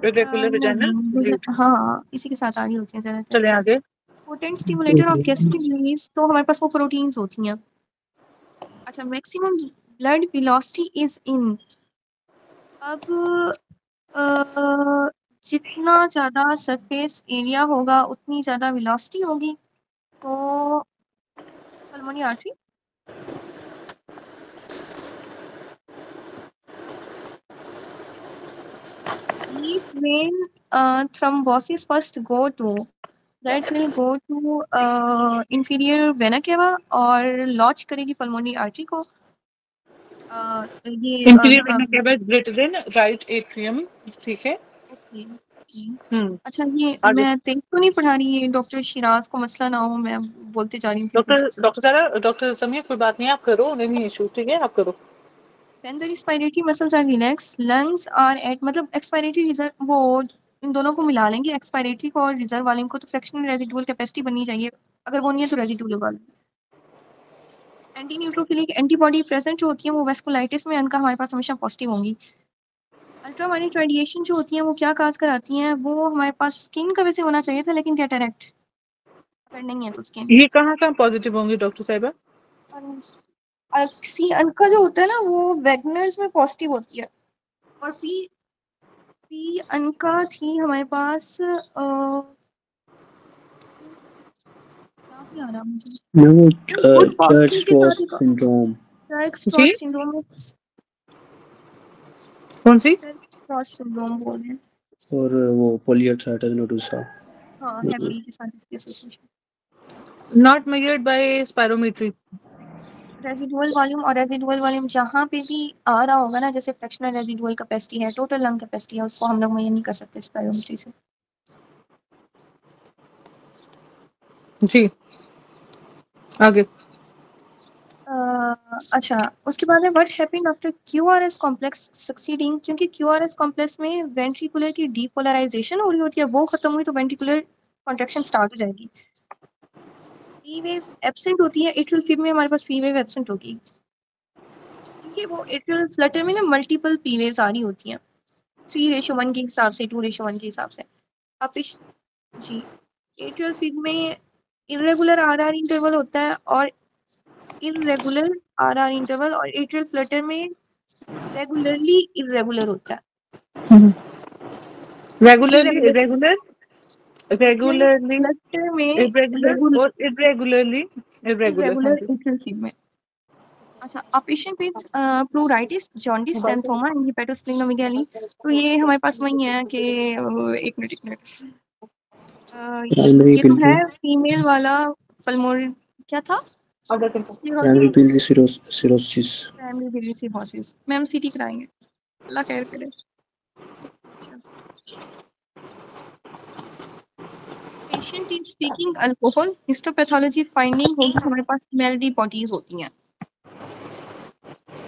इरेगुलर वेजाइनल नहीं, ब्लीड। हाँ इसी के साथ आ रही होती है ज्यादातर। चलें आगे। Potent stimulator of gastric release, तो हमारे पास वो प्रोटीन्स होती हैं। अच्छा, maximum blood velocity is in. अब जितना ज़्यादा सरफेस एरिया होगा उतनी ज़्यादा वेलोसिटी होगी, तो pulmonary artery. Deep vein thrombosis first go to that will go to inferior vena cava और लॉन्च करेगी पल्मोनरी आर्टरी को। ये inferior vena cava greater than right atrium, ठीक है। Okay okay. हम्म, अच्छा ये आगे। मैं तेज तो नहीं पढ़ा रही, ये डॉक्टर शिराज को मसला ना हो, मैं बोलते जा रही हूँ। डॉक्टर सारा, डॉक्टर समिया, कोई बात नहीं, आप करो, नहीं इशू, ठीक है, आप करो। When the respiratory muscles are relaxed, lungs are at, मतलब एक्सपायरेटरी रिजर्व, वो इन दोनों को मिला लेंगे, एक्सपायरेटरी को और रिजर्व वाले को, तो फ्रैक्शनल रेजिडुअल कैपेसिटी बननी चाहिए, अगर वो नहीं है तो रेजिडुअल वाले। एंटी न्यूट्रोफिलिक एंटीबॉडी प्रेजेंट जो होती है वो वेस्कुलाइटिस में अनका हमारे पास हमेशा पॉजिटिव होंगी। अल्ट्रावायलेट रेडिएशन जो होती है वो क्या काज कराती हैं, वो हमारे पास स्किन का वैसे होना चाहिए था लेकिन कैटरैक्ट, अगर नहीं है तो स्किन। ये कहाँ पॉजिटिव होंगे डॉक्टर साहिबा? सी अनका जो होता है ना वो वैगनर्स में पॉजिटिव होती है, और पी अनका थी हमारे पास क्या आ रहा मुझे, No, गुड पॉजिटिव के Church-Strauss साथ एक syndrome जी, स्ट्रॉस सिंड्रोम, कौन सी? स्ट्रॉस सिंड्रोम बोल रहे हैं। और वो polyarthritis nodosa। हाँ हैवी के साथ इसकी association. Not measured by spirometry. Residual volume, और रेजिडुअल वॉल्यूम जहाँ पे भी आ रहा होगा ना, जैसे फ्रैक्शनल रेजिडुअल कैपेसिटी है, टोटल लंग कैपेसिटी है, उसको हम लोग मेजर नहीं कर सकते स्पायरोमेट्री से। जी, आगे। अच्छा उसके बाद है what happened after QRS complex succeeding, क्योंकि क्यूआरएस कॉम्प्लेक्स में वेंट्रिकुलर की डीपोलराइजेशन हो रही होती है, वो खत्म हुई तो वेंट्रिकुलर कॉन्ट्रैक्शन स्टार्ट हो जाएगी। पी वेव एब्सेंट होती है, एट्रियल फिब में हमारे पास पी वेव एब्सेंट होगी, क्योंकि वो एट्रियल फ्लटर में ना मल्टीपल पी वेव्स आ रही होती हैं, 3:1 के हिसाब से, 2:1 के हिसाब से। अब जी एट्रियल फिब में इरेगुलर आरआर इंटरवल होता है और इरेगुलर आरआर इंटरवल, और एट्रियल फ्लटर में रेगुलरली इरेगुलर होता है। Regularly irregular irregular, regularly flutter में इरेगुलर और इरेगुलरली इरेगुलर। हाँ इरेगुलर जी। एट्रियल फिब में। अच्छा a patient with pleuritis, jaundice, xanthoma and hepatosplenomegaly, तो ये हमारे पास वही है कि एक मिनट Primary ये तो है biliary फीमेल वाला पल्मोनरी, क्या था primary biliary cirrhosis। Primary biliary cirrhosis। Ma'am सीटी कराएंगे, अल्लाह खैर करे। अच्छा patient is taking alcohol, histopathology finding होगी हमारे पास मेलडी बॉडीज होती हैं।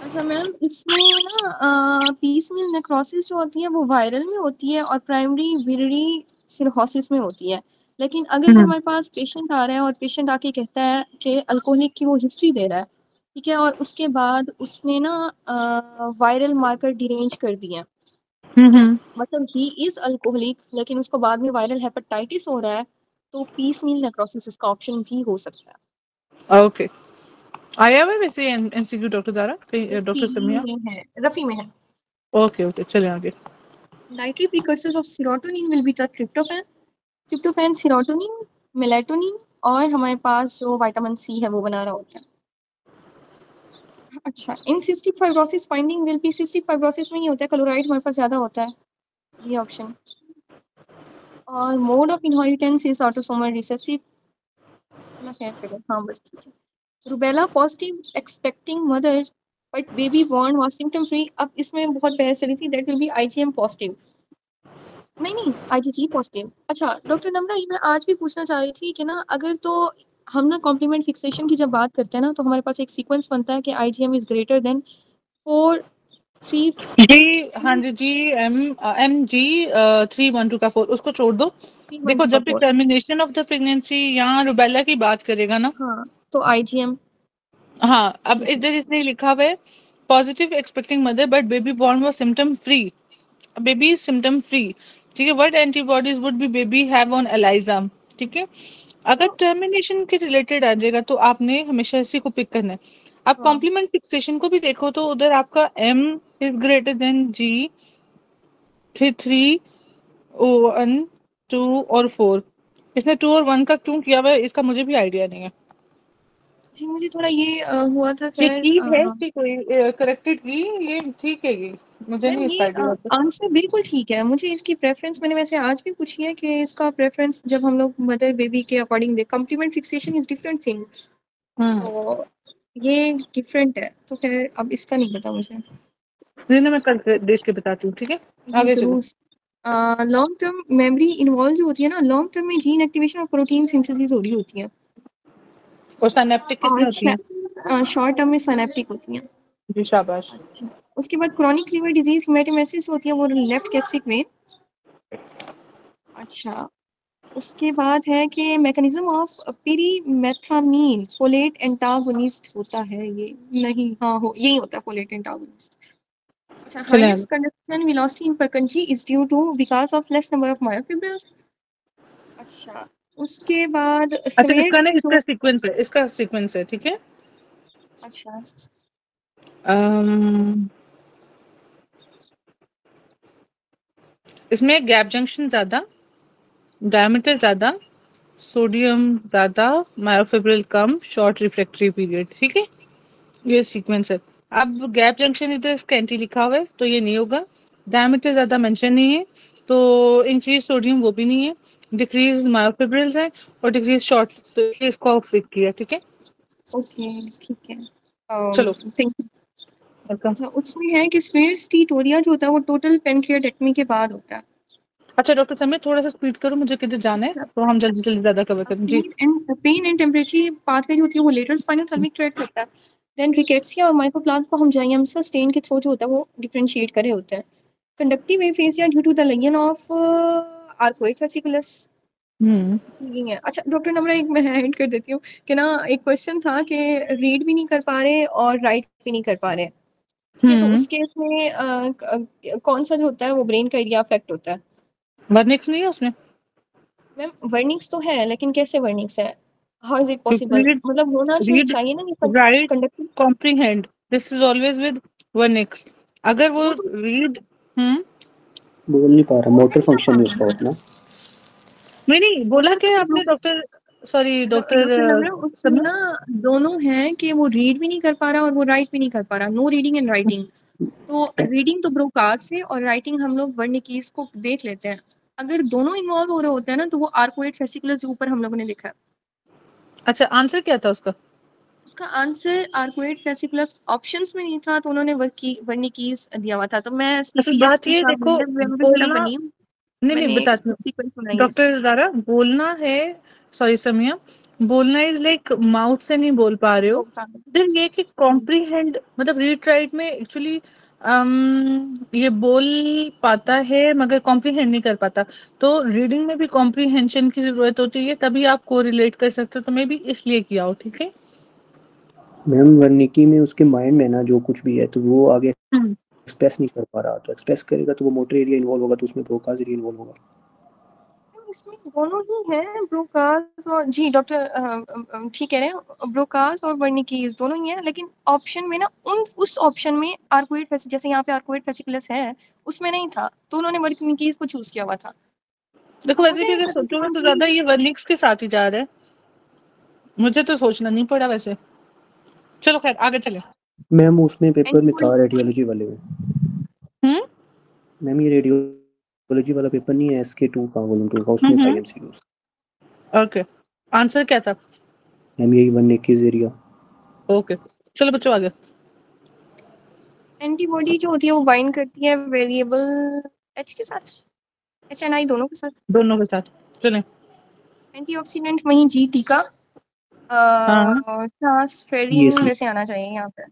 अच्छा मैम इसमें ना पीसमील नेक्रोसिस जो होती है वो वायरल में होती है और प्राइमरी बिलियरी सिरहोसिस में होती है, लेकिन अगर हमारे पास पेशेंट आ रहा है और पेशेंट आके कहता है कि अल्कोहलिक की वो हिस्ट्री दे रहा है, ठीक है, और उसके बाद उसने ना वायरल मार्कर डिरेंज कर दिए, मतलब ही इज अल्कोहलिक लेकिन उसको बाद में वायरल हेपेटाइटिस हो रहा है, तो पीसमील नेक्रोसिस उसका ऑप्शन भी हो सकता है। ओके, आया हुआ है वैसे MCQ doctor Zara, doctor Rafi Samiya? में है, रफी में है। ओके ओके, चलिए आगे। Dietary precursors of serotonin will be the tryptophan, serotonin, melatonin, और हमारे पास जो विटामिन सी है वो बना रहा होता है। अच्छा in cystic fibrosis finding will be, cystic fibrosis में ही होता है, क्लोराइड हमारे पास ज्यादा होता है, ये ऑप्शन। और mode of inheritance is autosomal recessive, Allah खैर करे, हाँ बस ठीक है। Rubella positive expecting mother but baby born was symptom free, अब इसमें बहुत बहस चली थी, that will be IgM positive, नहीं आईजीजी पॉजिटिव। अच्छा डॉक्टर नम्रा ये मैं आज भी पूछना चाह रही थी कि ना अगर तो हम ना कॉम्प्लीमेंट फिक्सेशन की जब बात करते हैं ना तो हमारे पास एक सीक्वेंस बनता है कि आईजीएम इज ग्रेटर देन 4 3 जी हाँ जी, जी एम जी 312 का 4 उसको छोड़ दो। 3 1 देखो 2 का जब भी 4, टर्मिनेशन ऑफ द प्रेगनेंसी यहाँ रुबेला की बात करेगा ना, हाँ तो आईजीएम हाँ, अब ठीक है। इधर इसने लिखा हुआ है positive expecting mother but baby born was symptom free, baby is symptom free, ठीक है, what antibodies would be baby have on ELISA, ठीक है। अगर तो टर्मिनेशन के रिलेटेड आ जाएगा तो आपने हमेशा इसी को पिक करना है। आप हाँ कॉम्प्लीमेंट फिक्सेशन को भी देखो तो उधर आपका एम इज ग्रेटर देन जी, फिर 3 1 2 और 4, इसने 2 और 1 का क्यों किया हुआ है इसका मुझे भी आइडिया नहीं है। जी मुझे थोड़ा ये हुआ था ये खैर की है इसकी कोई करेक्टेड की, ये ठीक है ये, मुझे मैम नहीं ये इसका आइडिया होता। आंसर बिल्कुल ठीक है। मुझे इसकी प्रेफरेंस मैंने वैसे आज भी पूछी है कि इसका प्रेफरेंस जब हम लोग मदर बेबी के अकॉर्डिंग दे, complement fixation is different thing, तो ये डिफरेंट है। तो खैर अब इसका नहीं पता मुझे। नहीं मैं कल देख के बताती हूँ, ठीक है जी आगे चलो। जरूर। लॉन्ग टर्म मेमोरी इन्वॉल्व जो होती है ना, लॉन्ग टर्म में जीन एक्टिवेशन और प्रोटीन सिंथेसिस हो रही होती है, और सिनेप्टिक किसमें होती है? शॉर्ट टर्म में सिनेप्टिक होती है। जी शाबाश। अच्छा, उसके बाद क्रॉनिक लिवर डिजीज हेमेटोमेसिस होती है, वो लेफ्ट गैस्ट्रिक वेन। अच्छा, उसके बाद है कि मैकेनिज्म ऑफ पीरीमेथामीन फोलेट एंटागोनिस्ट होता है ये, नहीं हाँ हो यही होता है फोलेट एंटागोनिस्ट। अच्छा, चले हाईएस्ट आगे। Conduction velocity in Purkinje is due to because of less number of myofibrils. अच्छा, उसके बाद अच्छा इसका स्मेयर्स ना इसका सीक्वेंस है, इसका सीक्वेंस है, ठीक है। अच्छा इसमें गैप जंक्शन ज्यादा, डायमीटर ज्यादा, सोडियम ज्यादा, मायोफिब्रिल कम, शॉर्ट रिफ्रैक्टरी पीरियड, ठीक है ये सीक्वेंस है। अब गैप जंक्शन इधर इसका एंटी लिखा हुआ है तो ये नहीं होगा, डायमीटर ज्यादा मेंशन नहीं है, तो इंक्रीज सोडियम वो भी नहीं है, डिक्रीज मायोफिब्रिल्स है और डिक्रीज शॉर्ट, तो इसलिए इसको ऑफ किया, ठीक है। ओके ठीक है। चलो थैंक यू। वेलकम। अच्छा, उसमें है कि स्मेयर्स टीटोरिया जो होता है वो टोटल पेनक्रियाटेक्टमी के बाद होता है। अच्छा डॉक्टर समय थोड़ा सा स्पीड करो, मुझे किधर जाना है तो हम जल्दी जल्दी ज्यादा कवर करें जी। पेन एंड टेम्परेचर पाथवे जो होती है वो लेटरल स्पाइनल सल्विक ट्रैक्ट होता है। देन रिकेट्सिया और माइकोप्लाज्मा को हम जाइएमसा स्टेन के थ्रू जो होता है वो डिफरेंशिएट करे होते हैं। Conductive aphasia due to the lesion of arcuate fasciculus ये है। अच्छा डॉक्टर नम्रा, एक मैं ऐड कर देती हूँ कि ना एक क्वेश्चन था कि रीड भी नहीं कर पा रहे और राइट भी नहीं कर पा रहे, ठीक है, तो उस केस में कौन सा जो होता है वो ब्रेन का एरिया अफेक्ट होता है? वर्निक्स नहीं है उसमें? मैम वर्निंग्स तो है लेकिन कैसे वर्निंग्स है, how is it possible, read, मतलब होना रीड, चाहिए ना ये right, conductive. Comprehend, this is always with Wernicke's. अगर वो वो तो रीड बोल नहीं पा रहा, मोटर फंक्शन नहीं उसका उतना। नहीं बोला क्या आपने डॉक्टर, सॉरी डॉक्टर डॉक्टर नम्रा, उसमें समय? ना दोनों हैं कि वो रीड भी नहीं कर पा रहा और वो राइट भी नहीं कर पा रहा, नो रीडिंग एंड राइटिंग। तो रीडिंग तो ब्रोकास्ट से और राइटिंग हम लोग वर्निकीज को देख लेते हैं। अगर दोनों इन्वॉल्व हो रहे होते हैं ना तो वो आर्कोइड फेसिकुलस के ऊपर हम लोगों ने लिखा है। अच्छा आंसर क्या था उसका? उसका आंसर आर्कोइड फेसिकुलस ऑप्शंस में नहीं था तो उन्होंने वर्निकीज दिया हुआ था, तो मैं असल सीपीएस बात ये का देखो, मेरा बोलना, बनी, नहीं मैंने बताती हूँ सीक्वेंस बनाई है। डॉक्टर दारा, बोलना है, सॉरी समिया, बोलना इज लाइक माउथ से नहीं बोल पा रहे हो। फिर ये कि कॉम्प्रीहेंड मतलब रीड राइट में एक्चुअली ये बोल पाता है मगर कॉम्प्रीहेंड नहीं कर पाता, तो रीडिंग में भी कॉम्प्रीहेंशन की जरूरत होती है, तभी आप को रिलेट कर सकते हो, तो मे भी इसलिए किया हो, ठीक है। मैम वर्निकी में उसके माइंड में ना जो कुछ भी है तो वो आगे एक्सप्रेस नहीं कर पा रहा, तो एक्सप्रेस करेगा तो वो मोटर एरिया इन्वॉल्व होगा, तो उसमें ब्रोकास एरिया इन्वॉल्व होगा। इसमें दोनों ही हैं, ब्रोकास और जी डॉक्टर ठीक कह रहे हैं, ब्रोकास और वर्निकीज दोनों ही हैं, लेकिन ऑप्शन में ना उस ऑप्शन में आर्कोइड जैसे यहाँ पे आर्कोइड फेसिकुलस है उसमें नहीं था तो उन्होंने वर्निकीज को चूज किया हुआ था। देखो तो वैसे मुझे भी अगर सोचोगे तो ज्यादा ये वर्निक्स के साथ ही जा रहा है, मुझे तो सोचना नहीं पड़ा वैसे। चलो खैर आगे चले। मैम उसमें पेपर में था रेडियोलॉजी वाले में। मैम ये रेडियोलॉजी वाला पेपर नहीं है, SK2 का वॉल्यूम 2 का, उसमें था एमसीक्यूज। ओके आंसर क्या था? मैम यही वर्निकीज एरिया। ओके चलो बच्चों आगे। एंटीबॉडी जो होती है वो बाइंड करती है वेरिएबल एच के साथ, HNI दोनों के साथ। दोनों के साथ चलें। एंटीऑक्सीडेंट वहीं जी टीका, हाँ ये ट्रांसफेरिन वैसे आना चाहिए यहाँ पे।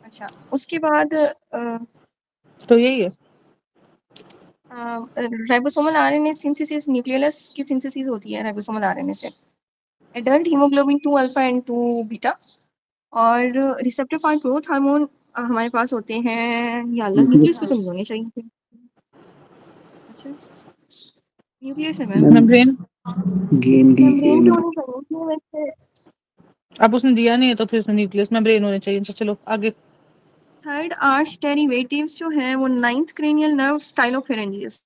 अच्छा, उसके बाद तो यही है। राइबोसोमल आरएनए सिंथेसिस न्यूक्लियस की सिंथेसिस होती है राइबोसोमल आरएनए से। Adult haemoglobin 2 alpha and 2 beta और रिसेप्टर फॉर ग्रोथ हार्मोन हमारे पास होते हैं, या अल्लाह न्यूक्लियस पे तो नहीं होने चाहिए थे। अच्छा न्यूक्लियस है मैम, मेम्ब्रेन, गेम डी मेम्ब्रेन एम। पे होने चाहिए वैसे। अब उसने दिया नहीं है तो फिर उसने न्यूक्लियस मेम्ब्रेन होने चाहिए। चलो आगे। थर्ड आर्च डेरिवेटिव्स जो है वो नाइन्थ क्रेनियल नर्व स्टाइलोफेरेंजियस।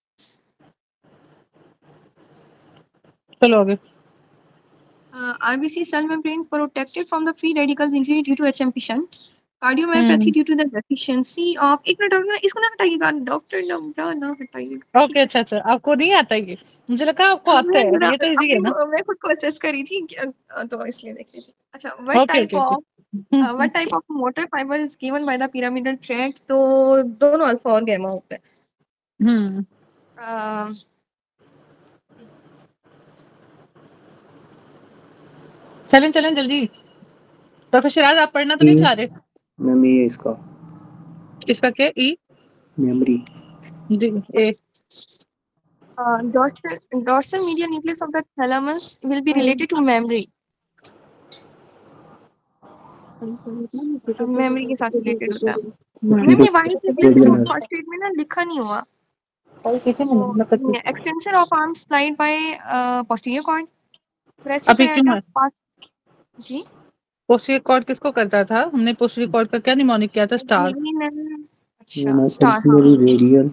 चलो आगे। RBC cell membrane protected from the free radicals injury due to HMP shunt. Cardiomyopathy due to the deficiency of एक मिनट डॉक्टर इसको ना हटाइएगा डॉक्टर ना हटाइएगा ओके अच्छा अच्छा आपको नहीं आता ये मुझे लगा आपको आता है ये तो इजी है ना मैं खुद को असेस करी थी तो इसलिए देख रही थी अच्छा what okay type okay of what type of motor fibre is given by the pyramidal tract तो दोनों अल्फा और गामा होते हैं चलें चलें जल्दी प्रोफेसर शिराज आप पढ़ना तो नहीं चाह रहे मैम ये इसका क्या uh memory D A dorsal medial nucleus of the thalamus will be related to memory memory के साथ रिलेटेड होता है मैम ये वाही के फर्स्ट एड में ना लिखा नहीं हुआ extension of arm supplied by posterior cord thoracic अभी क्यों है aorta जी पोस्टीरियर कॉर्ड किसको करता था हमने पोस्टीरियर कॉर्ड का क्या निमोनिक किया था स्टार अच्छा स्टार रेडियल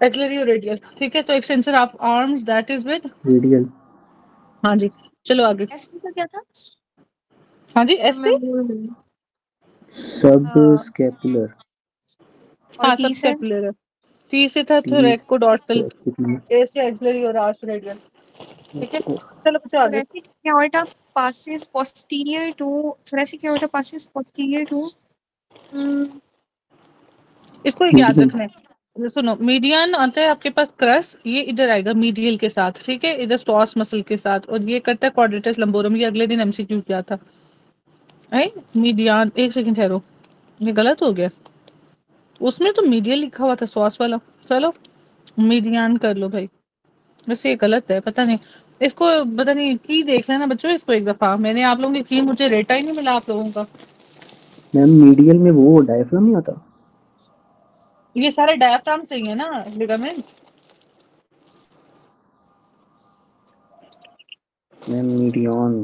एक्सिलरी और रेडियल ठीक है तो extension of arms that is with radial हाँ जी चलो आगे एस का क्या था हाँ जी एस से सब स्कैपुलर हाँ सब स्कैपुलर है टी से था थोरैको डॉर्सल ए से एक्सिलरी और आर से रेडियल ठीक है चलो कुछ आगे thoracic aorta passes posterior to thoracic aorta passes posterior to इसको याद रखना है सुनो मीडियन आता है आपके पास क्रस ये इधर आएगा मीडियल के साथ ठीक है इधर स्टॉस मसल के साथ और ये करता है क्वाड्रेटस लंबोरम ये अगले दिन एमसीक्यू किया था मीडियन एक सेकंड ठहरो ये गलत हो गया उसमें तो मीडियल लिखा हुआ था सॉस वाला चलो मीडियन कर लो भाई वैसे ये गलत है पता नहीं इसको पता नहीं की देख लेना बच्चों इसको एक दफा मैंने आप लोगों की मुझे रेटा ही नहीं मिला आप लोगों का मैम मीडियल में वो डायफ्राम नहीं आता ये सारे डायफ्राम से ही है ना लिगामेंट मैम मीडियन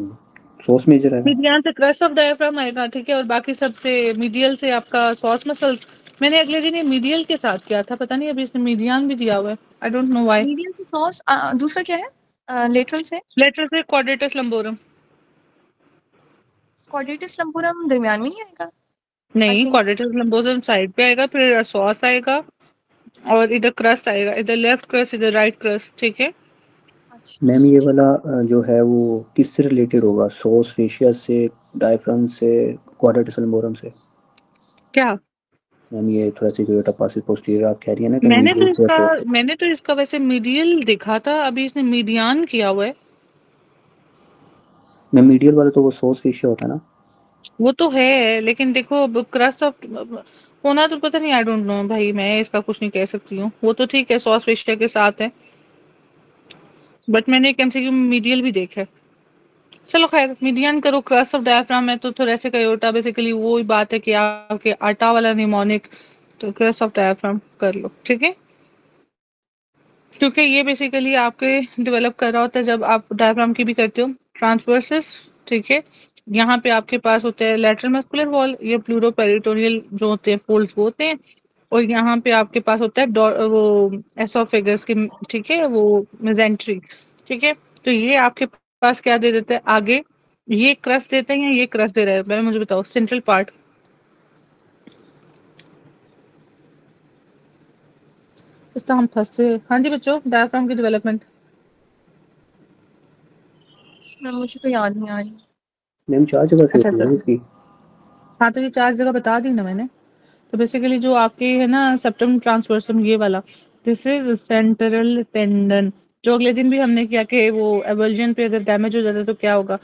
सॉस मेजर है मीडियन से क्रस ऑफ डायफ्राम आएगा ठीक है और बाकी सब से मीडियल से आपका सॉस मसल्स मैंने अगले दिन ये मीडियल के साथ किया था पता नहीं अभी इसने मीडियन भी दिया हुआ है आई डोंट नो व्हाई मीडियल से सॉस दूसरा क्या है लेटरल से क्वाड्रेटस लंबोरम क्वाड्रेटस लंबोरम दरमियान में ही आएगा नहीं क्वाड्रेटस लंबोरम साइड पे आएगा फिर सॉस आएगा और इधर क्रस्ट आएगा इधर लेफ्ट क्रस्ट इधर राइट क्रस्ट ठीक है मैम ये वाला जो है वो किससे रिलेटेड होगा सॉस फेशिया से डायफ्राम से क्वाड्रेटस लंबोरम से क्या मैम ये thoracic aorta passes posterior आप कह रही है ना कि मैंने तो इसका वैसे मीडियल देखा था अभी इसने मीडियन किया हुआ है मैम मीडियल वाला तो वो सॉस फेशिया होता है ना वो तो है लेकिन देखो क्रस्ट ऑफ होना तो पता नहीं आई डोंट नो भाई मैं इसका कुछ नहीं कह सकती हूँ वो तो ठीक है सॉस फेशिया के साथ है बट मैंने एक एमसीक्यू मीडियल भी देखा है चलो खैर मीडियन करो क्रस्ट ऑफ डायफ्राम है तो थोरेसिक एओर्टा बेसिकली वो ही बात है कि आपके आटा वाला निमोनिक तो क्रस्ट ऑफ डायफ्राम कर लो ठीक है क्योंकि ये बेसिकली आपके डेवलप कर रहा होता है जब आप डायफ्राम की भी करते हो ट्रांसवर्सिस ठीक है यहाँ पे आपके पास होते हैं लैटरल मस्कुलर वॉल ये प्लूरोपेरिटोनियल जो होते हैं फोल्ड्स वो होते हैं और यहाँ पे आपके पास होता है वो एसोफेगस के ठीक है वो मेजेंट्री ठीक है तो ये आपके पास क्या दे देते हैं आगे ये क्रस्ट देते हैं या ये क्रस्ट दे रहे हैं पहले मुझे बताओ सेंट्रल पार्ट इसका हम फंसे हाँ जी बच्चों डायफ्राम की डेवलपमेंट मुझे तो याद नहीं आ रही मैम 4 जगह से होती है इसकी हाँ तो ये 4 जगह बता दी ना मैंने तो बेसिकली जो आपके है ना सेप्टम ट्रांसवर्सम ये वाला दिस इज सेंट्रल टेंडन जो अगले दिन भी हमने किया कि वो एवल्जन पे अगर डैमेज हो जाता है तो क्या होगा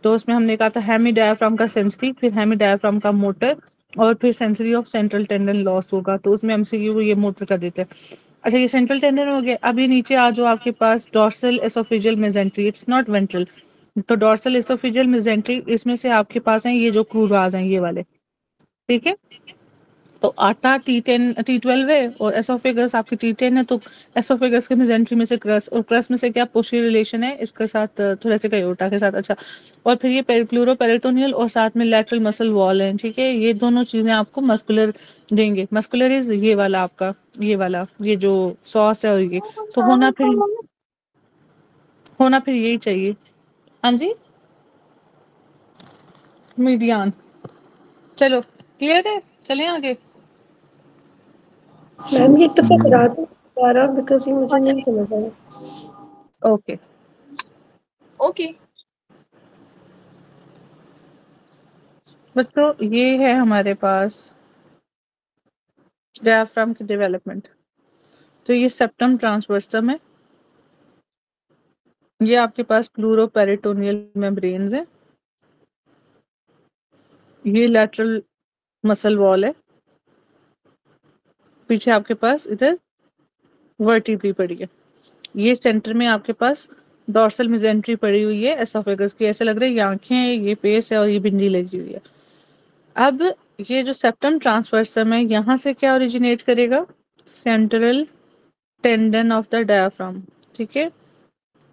तो उसमें हमने कहा था हेमी डायफ्राम का सेंसरी फिर हेमी डायफ्राम का मोटर और फिर sensory of central tendon loss होगा तो उसमें एमसीक्यू ये मोटर का देते हैं अच्छा ये सेंट्रल टेंडन हो गया अभी नीचे आ जाओ आपके पास dorsal oesophageal mesentery it's not ventral तो डॉर्सल एसोफेजियल मेजेंट्री इसमें से आपके पास हैं ये जो क्रूराज हैं ये वाले ठीक है तो आटा T10 T12 है और एसोफेगस आपकी T10 है तो एसोफेगस के मेजेंट्री में से क्रस और क्रस में से क्या पोस्टीरियर रिलेशन है इसके साथ थोरेसिक एओर्टा के साथ अच्छा और फिर ये प्लूरोपेरिटोनियल और साथ में लैटरल मसल वॉल है ठीक है ये दोनों चीजें आपको मस्कुलर देंगे मस्कुलर इज ये वाला आपका ये वाला ये जो सॉस है और ये तो होना फिर यही चाहिए हाँ जी मीडियन। चलो क्लियर है, चलें आगे। मैम ये तो बता दो दोबारा बिकॉज ये मुझे नहीं समझ आया। ओके ओके बच्चों, ये है हमारे पास डायफ्राम की डेवलपमेंट। तो ये सेप्टम ट्रांसवर्सम है, ये आपके पास प्लूरोपेरिटोनियल मेम्ब्रेन्स है, ये लैटरल मसल वॉल है, पीछे आपके पास इधर वर्टिब्री पड़ी है, ये सेंटर में आपके पास डॉर्सल मेजेंट्री पड़ी हुई है एसोफेगस की, ऐसे लग रहा है ये आंखें हैं, ये फेस है और ये बिंदी लगी हुई है। अब ये जो सेप्टम ट्रांसवर्सम है, यहाँ से क्या ओरिजिनेट करेगा? Central tendon of the diaphragm. ठीक है,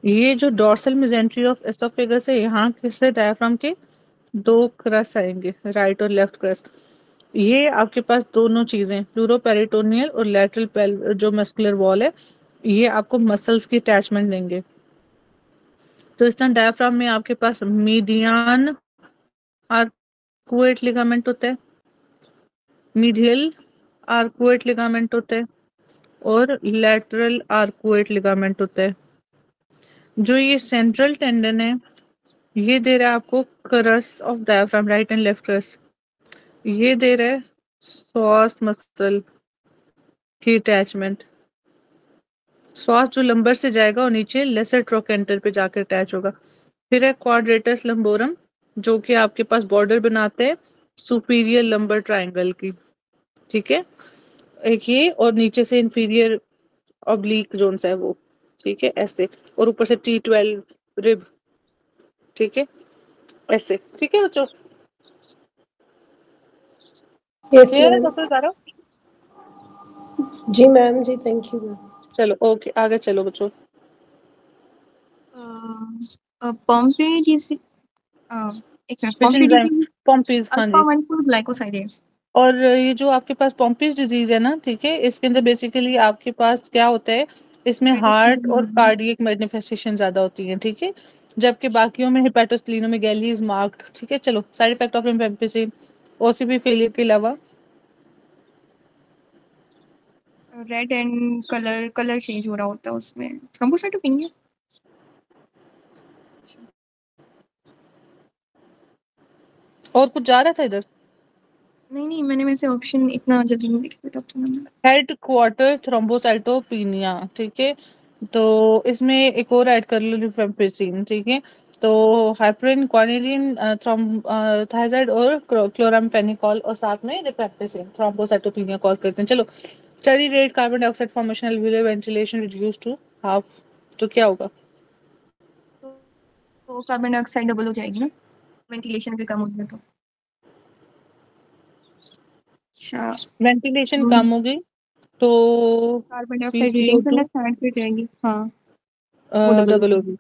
ये जो डॉर्सल मेजेंट्री ऑफ एसोफेगस है, यहाँ से डायफ्राम के दो क्रस आएंगे, राइट और लेफ्ट क्रस। ये आपके पास दोनों चीजें प्लूरोपेरिटोनियल और लैटरल जो मस्कुलर वॉल है, ये आपको मसल्स की अटैचमेंट देंगे। तो इस तरह डायफ्राम में आपके पास मीडियन आर्कुएट लिगामेंट होता है, मीडियल आर्कुएट लिगामेंट होता है और लैटरल आर्कुएट लिगामेंट होता है। जो ये सेंट्रल टेंडन है, ये दे रहा है आपको cross of diaphragm, right and left cross. ये दे रहा है सॉस मसल की अटैचमेंट। सॉस जो लंबर से जाएगा और नीचे लेसर ट्रोकेंटर पे जाकर अटैच होगा। फिर है क्वाड्रेटस लंबोरम, जो कि आपके पास बॉर्डर बनाते हैं सुपीरियर लंबर ट्रायंगल की। ठीक है, एक ये और नीचे से इंफीरियर ऑब्लिक जोन है वो। ठीक है, ऐसे, और ऊपर से T12 रिब। ठीक है, ऐसे। ठीक है बच्चों, यस क्लियर है मैम। डॉक्टर ज़ारा? जी मैम जी, थैंक यू मैम। चलो ओके, आगे चलो बच्चों। पॉम्पे डिजीज, एक मिनट, पॉम्पे डिजीज, पॉम्पीज, हाँ जी। Alpha 1 glycosidase. और ये जो आपके पास पॉम्पीज डिजीज है ना, ठीक है, इसके अंदर बेसिकली आपके पास क्या होता है, इसमें हार्ट और कार्डियक मैनिफेस्टेशन ज्यादा होती है। ठीक है, जबकि बाकियों में हेपेटोस्प्लीनोमेगाली इज मार्क्ड। ठीक है, चलो side effect of rifampicin, OCP failure के अलावा रेड एंड कलर चेंज हो रहा होता है उसमें, थ्रोम्बोसाइटोपेनिया। और कुछ जा रहा था इधर? नहीं मैंने वैसे ऑप्शन इतना जल्दी नहीं लिखा डॉक्टर ने। Head quarter thrombocytopenia. ठीक है, तो इसमें एक और ऐड कर लो रिफेम्पिसिन। ठीक है, तो हाइपरिन, क्वानिडिन, थायजाइड और क्लोरामफेनिकॉल और साथ में रिफेम्पिसिन थ्रोम्बोसाइटोपिनिया कॉज करते हैं। चलो, steady rate carbon dioxide formation, alveolar ventilation reduce to half, तो क्या होगा? तो कार्बन डाइऑक्साइड डबल हो जाएगी ना, वेंटिलेशन के कम हो गया तो। अच्छा, वेंटिलेशन कम होगी तो कार्बन डाइऑक्साइड रिटेन PCO2 करना स्टार्ट कर जाएगी। हाँ, वो डबल होगी।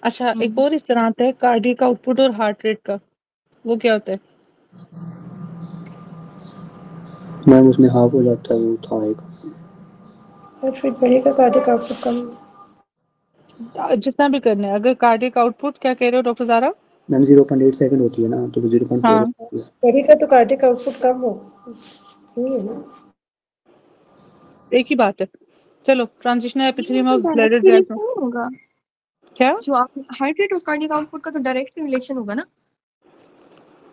अच्छा, एक और इस तरह आता है कार्डियक आउटपुट और हार्ट रेट का, वो क्या होता है? मैम उसमें हाफ हो जाता है, वो था एक। फिर बढ़ेगा कार्डियक आउटपुट कम। जितना भी करना है, अगर कार्डियक आउटपुट क्या कह रहे हो डॉक्टर ज़ारा? मैम 0.8 सेकंड होती है ना, तो 0.4 हाँ, होती है। बढ़ेगा तो कार्डियक आउटपुट कम हो, नहीं है ना? एक ही बात है। चलो, transitional epithelium of bladder direct gland relation होगा क्या? जो आप हार्ट रेट और कार्डियक आउटपुट का तो डायरेक्ट रिलेशन होगा ना,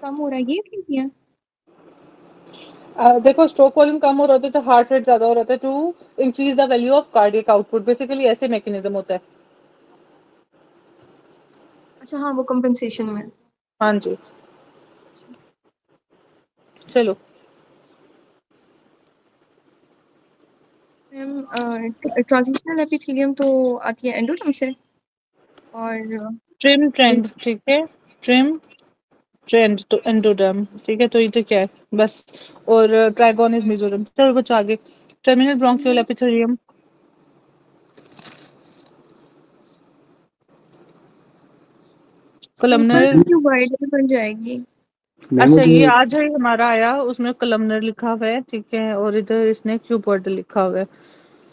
कम हो रहा है ये ठीक है। देखो, स्ट्रोक वॉल्यूम कम हो रहा होता है तो हार्ट रेट ज्यादा हो रहा है, to increase the value of cardiac output. Basically ऐसे मैकेनिज्म होता है। अच्छा हाँ, वो कंपेंसेशन में। हाँ जी, चलो। ट्रांजिशनल एपिथेलियम तो आती है एंडोडर्म से, और ट्रिम ट्रेंड, ठीक है, ट्रिम ट्रेंड तो एंडोडर्म। ठीक है, तो ये तो क्या है बस, और ट्राइगोन इज मेसोडर्म। चलो बच्चों आगे, terminal bronchial epithelium, columnar. Wider बन जाएगी। अच्छा, ये आज ही हमारा आया, उसमें कलमनर लिखा हुआ है। ठीक है, और इधर इसने क्यूबॉइडल लिखा हुआ है।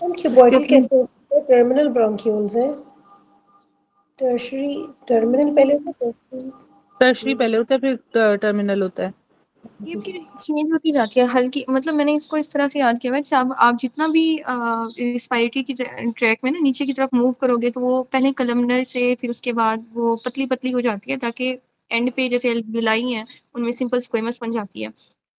क्यूबॉइडल कैसे होता है? टर्मिनल ब्रोंक्यूल्स है, टर्शियरी टर्मिनल पहले होता है। टर्शरी पहले होता है फिर टर्मिनल होता है। ये फिर चेंज होती जाती है हल्की, मतलब मैंने इसको इस तरह से याद किया है कि आप जितना भी रिस्पायरेटरी की ट्रैक में ना नीचे की तरफ मूव करोगे तो वो पहले कलमनर से फिर उसके बाद वो पतली पतली हो जाती है, ताकि एंड पे जैसे एल्विलाई हैं उनमें सिंपल स्क्वेमस बन जाती है,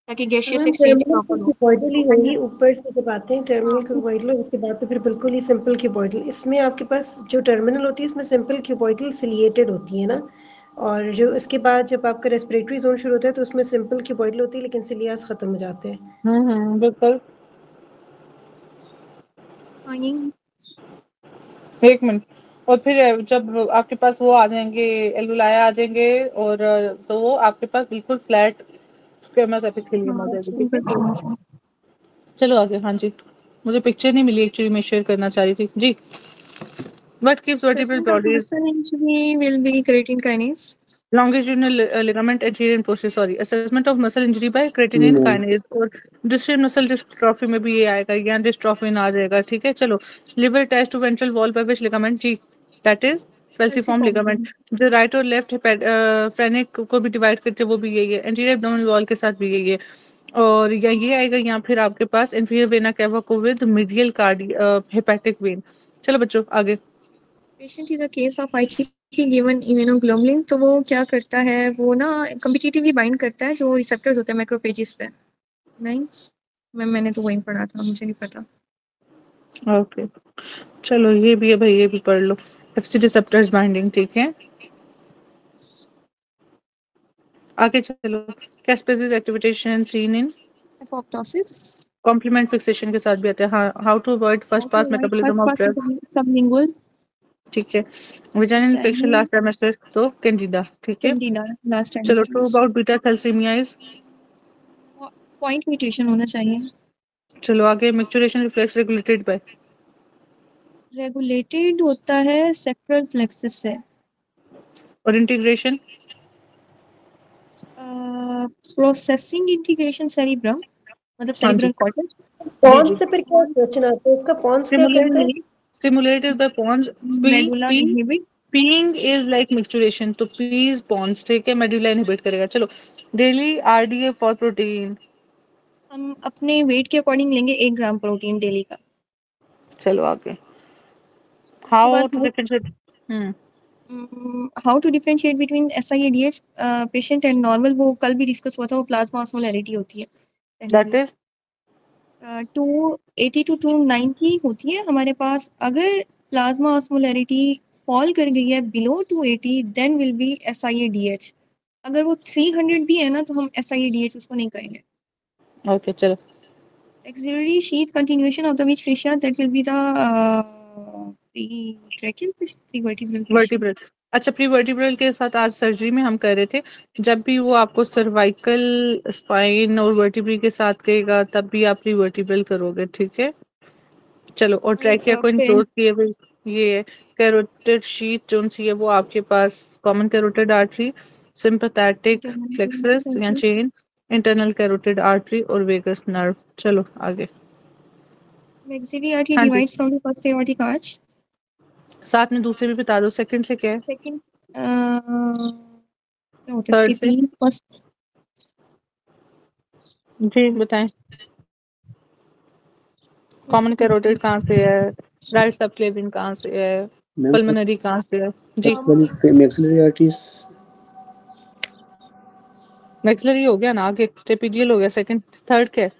ताकि गैसियस एक्सचेंज टर्मिनल प्रॉपर तो हो। क्यूबॉइडल ही होगी, ऊपर से जब आते हैं हाँ, टर्मिनल क्यूबॉइडल, उसके बाद तो फिर बिल्कुल ही सिंपल क्यूबॉइडल। इसमें आपके पास जो टर्मिनल होती है इसमें सिंपल क्यूबॉइडल सिलिएटेड होती है ना, और जो इसके बाद जब आपका रेस्पिरेटरी जोन शुरू होता है तो उसमें सिंपल क्यूबॉइडल होती है लेकिन सिलियास खत्म हो जाते हैं। बिल्कुल। हाँ यही। एक मिनट। और फिर जब आपके पास वो आ जाएंगे, एलुलाया आ जाएंगे, और तो वो आपके पास बिल्कुल फ्लैट स्क्वेमस एपिथेलियम आ हाँ जाएगी, ठीक सिंपल है। क्यूबॉइडल से। चलो आगे। हाँ जी, मुझे पिक्चर नहीं मिली एक्चुअली, मैं शेयर करना चाह रही थी जी। What keeps vertebral Assessment of bodies muscle injury will be creatine kinase. longitudinal ligament anterior and posterior, sorry, assessment of muscle injury bye creatinine kinase, और डिस्ट्रॉफी मसल डिस्ट्रॉफी में भी ये आएगा, या डिस्ट्रॉफिन आ जाएगा, ठीक है। चलो, liver attach to ventral wall by which ligament जी, that is falciform Falciform ligament. ligament. जो राइट और लेफ्ट फ्रेनिक को भी डिवाइड करते हैं वो भी यही है, एंटीरियर एब्डोमिनल वॉल के साथ भी यही है। और या ये आएगा यहाँ फिर आपके पास इंफीरियर वेना कैवा को विद मीडियल हेपेटिक वेन। चलो बच्चों आगे। Patient is a case of ITP given immunoglobulin, तो वो क्या करता है, वो ना कम्पिटिटिवली बाइंड करता है जो रिसेप्टर्स होते हैं मैक्रोफेजेस पे। नहीं, मैंने तो वही पढ़ा था, मुझे नहीं पता। ओके, चलो ये भी है भाई, ये भी पढ़ लो, एफसी रिसेप्टर्स बाइंडिंग, ठीक है। आगे चलो, क्या species activation seen in Apoptosis. Complement fixation के साथ भी आते हैं। हाँ, how to avoid first pass metabolism of drug, Sublingual. ठीक है। Vaginal infection Vaginal. Last trimester तो कैंडिडा, ठीक है। Candida. Last चलो, trimester. True about beta thalassaemia is, Point mutation होना चाहिए। चलो आगे, maturation reflex regulated by, Regulated होता है sacral plexus से। और इंटीग्रेशन प्रोसेसिंग इंटीग्रेशन सेरिब्रम, मतलब हाँ जी सेरिब्रल कॉर्टेक्स। जी पॉन्स जी। से फिर क्या क्वेश्चन आता है, इसका पॉन्स क्या करता है? Stimulated by pons, P medulla P inhibit. Peeing is like maturation, तो पीज पॉन्स, ठीक है, मेडुला इनहिबिट करेगा। चलो, डेली आरडीए फॉर प्रोटीन, हम अपने वेट के अकॉर्डिंग लेंगे 1 ग्राम प्रोटीन डेली का। चलो आगे, उसके हाउ बाद to differentiate how to differentiate between SIADH patient and normal, वो कल भी डिस्कस हुआ था, वो प्लाज्मा ऑस्मोलैरिटी होती है पहले दैट भी। इज 280 to 290 होती है हमारे पास। अगर प्लाज्मा ऑस्मोलैरिटी फॉल कर गई है below 280, then will be SIADH। अगर वो 300 भी है ना तो हम SIADH उसको नहीं कहेंगे। ओके। चलो, Axillary sheath continuation of the which fascia, that will be the pretracheal fascia, prevertebral fascia. Vertebral. अच्छा, प्री वर्टिब्रल के साथ आज सर्जरी में हम कर रहे थे, जब भी वो आपको सर्वाइकल स्पाइन और वर्टिब्री के साथ कहेगा तब भी आप प्री वर्टिब्रल करोगे, ठीक है। चलो, और ट्रैकिया को इंक्लोज किए हुए ये कैरोटिड शीथ जो सी है वो आपके पास common carotid artery, sympathetic plexus या चेन, इंटरनल कैरोटिड आर्टरी और वेगस नर्व। चलो आगे। Maxillary artery हाँ जी, divides from the first aortic arch. साथ में दूसरे भी बता दो, सेकंड से क्या है, Second, क्या होता है थर्ड से स्टिपी फर्स्ट। जी बताएं। कॉमन कैरोटिड कहाँ से है, राइट सबक्लेवियन कहाँ से है, मैम पल्मोनरी कहाँ से है जी। मैक्सिलरी आर्टरीज, मैक्सिलरी हो गया ना, आगे स्टेपिडियल हो गया, सेकंड थर्ड क्या है,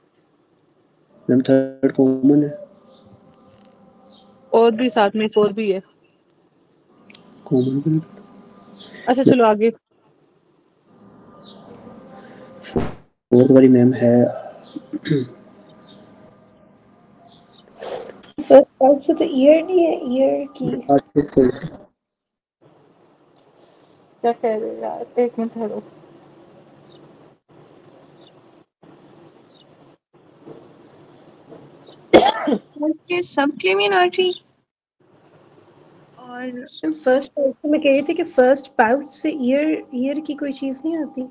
मैम थर्ड कॉमन है, और भी साथ में एक और भी है। कॉमन अच्छा चलो आगे। फोर्थ वाली मैम है फर्स्ट पार्ट से तो ईयर नहीं है, ईयर की क्या कह रहे हो यार, एक मिनट ठहरो। Subclavian artery. और फर्स्ट पार्ट से मैं कह रही थी कि फर्स्ट पाउच से ईयर की कोई चीज नहीं आती।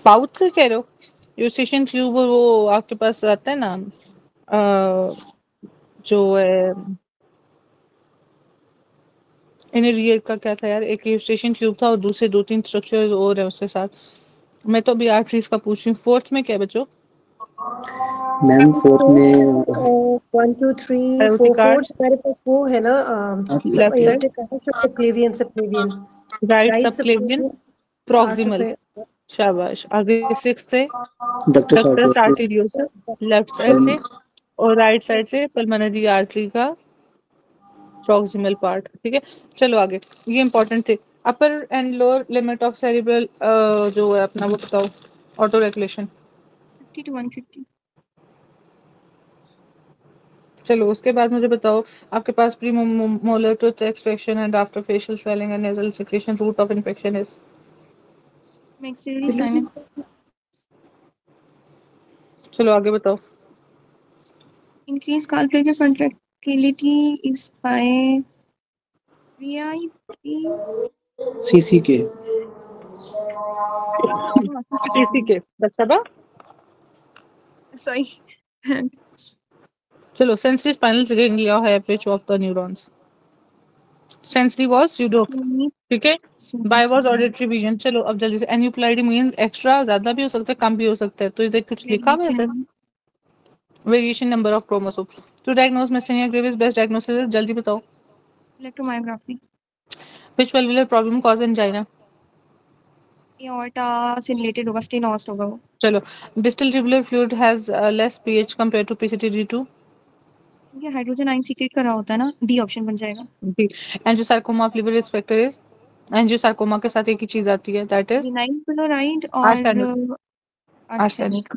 पाउच से कह रहे हो, यूस्टेशियन ट्यूब, वो आपके पास आता है ना, जो है इन्हें रियर का क्या था यार, एक यूस्टेशन ट्यूब था और दूसरे 2-3 स्ट्रक्चर्स और है उसके साथ। मैं तो अभी आर्टरीज का पूछ रही हूँ। फोर्थ में क्या बच्चों? मैम फोर्थ में 1 2 3 एरोटिक 4 आर्च, हमारे पास वो है ना left side, subclavian subclavian right right subclavian, subclavian proximal. शाबाश। आगे 6 से ductus ductus arteriosus, arteriosus left side से, और राइट साइड से पल्मोनरी आर्टरी का प्रॉक्सिमल पार्ट। ठीक है, चलो आगे। ये इंपॉर्टेंट थे। Upper and lower limit of cerebral जो है अपना वो बताओ, ऑटो रेगुलेशन। 50 to 150। चलो उसके बाद मुझे बताओ, आपके पास premolar tooth extraction and after facial swelling and nasal secretion, route of infection is Maxillary sinus। चलो आगे बताओ। Increased gallbladder contractility is by VIP। CC के, सीसी के बच्चा बा। Sorry। चलो सेंसरी स्पाइनल गैंग्लिया है which of the neurons? Sensory was pseudo, ठीक है। By was auditory vision. चलो अब जल्दी से, एन्यूप्लाइडी मींस एक्स्ट्रा, ज्यादा भी हो सकता है कम भी हो सकता है, तो इधर कुछ लिखा हुआ है। Variation number of chromosomes to diagnose myasthenia gravis, best diagnosis जल्दी बताओ। Electromyography। Which valvular problem cause angina? Aorta से related होगा, stenosis होगा वो। चलो distal tubular fluid has less pH compare to PCT-D2। क्योंकि हाइड्रोजन आयन सीक्रेट कर रहा होता है ना, डी ऑप्शन बन जाएगा। Angiosarcoma of liver risk factor is, angiosarcoma के साथ एक ही चीज आती है, दैट इज विनाइल क्लोराइड और आर्सेनिक। आर्सेनिक।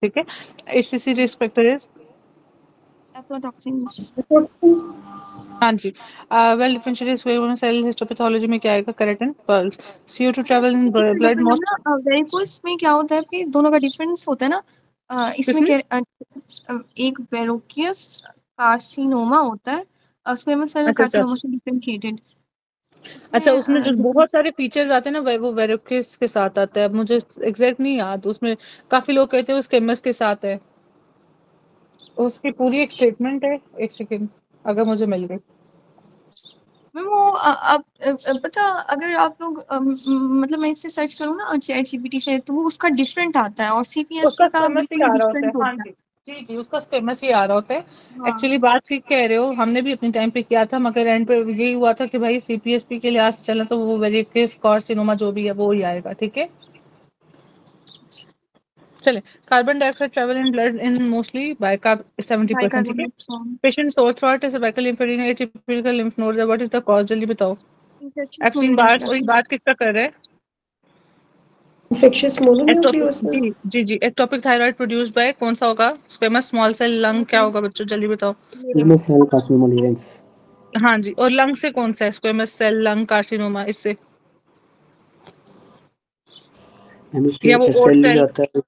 ठीक है। HCC risk factor is, aflatoxins. हाँ जी। Well differentiated squamous cell histopathology में क्या आएगा? Keratin pearls. CO2 travel in blood most. Varicose में क्या होता है कि दोनों का डिफरेंस होता है ना, इसमें एक वेरोकियस कार्सिनोमा होता है, स्क्वेमस सेल अच्छा कार्सिनोमा से डिफरेंशिएटेड। अच्छा, उसमें जो बहुत सारे फीचर्स आते हैं ना वो वेरोकिस के साथ आता है। अब मुझे एग्जैक्ट नहीं याद, उसमें काफी लोग कहते हैं वो स्केमस के साथ है। उसकी पूरी एक स्टेटमेंट है, एक सेकंड अगर मुझे मिल गई। मैम वो अब पता, अगर आप लोग मतलब मैं इससे सर्च करूँ ना चैट जीपीटी से, तो वो उसका डिफरेंट आता है और सीपीएसपी उसका का स्केमस ही बिल्कुल आ रहा होता है। डिफरेंट हाँ होता है। जी जी जी, उसका स्केमस ही आ रहा होता है। हाँ। एक्चुअली बात ठीक कह रहे हो, हमने भी अपने टाइम पे किया था, मगर एंड पे यही हुआ था कि भाई सीपीएसपी के लिहाज से चलना तो वो वेरिकोस कार्सिनोमा जो भी है वो ही आएगा। ठीक है, चले। Carbon dioxide travel in blood in mostly by 70%। ठीक है। पेशेंट सोर थ्रोट इज बैकल लिम्फेडिन atypical lymph nodes, what is the cause? जल्दी बताओ। एक्चुअली बात किसका कर रहे हैं? Infectious mononucleosis. जी जी जी, एक्टोपिक थायराइड प्रोड्यूस्ड बाय कौन सा होगा? स्क्वेमस स्मॉल सेल लंग क्या होगा बच्चों? जल्दी बताओ। Squamous cell carcinoma larynx. हाँ जी, और लंग से कौन सा है? स्क्वेमस सेल लंग कार्सिनोमा, इससे या वो ओट एसएल सेल। आता है,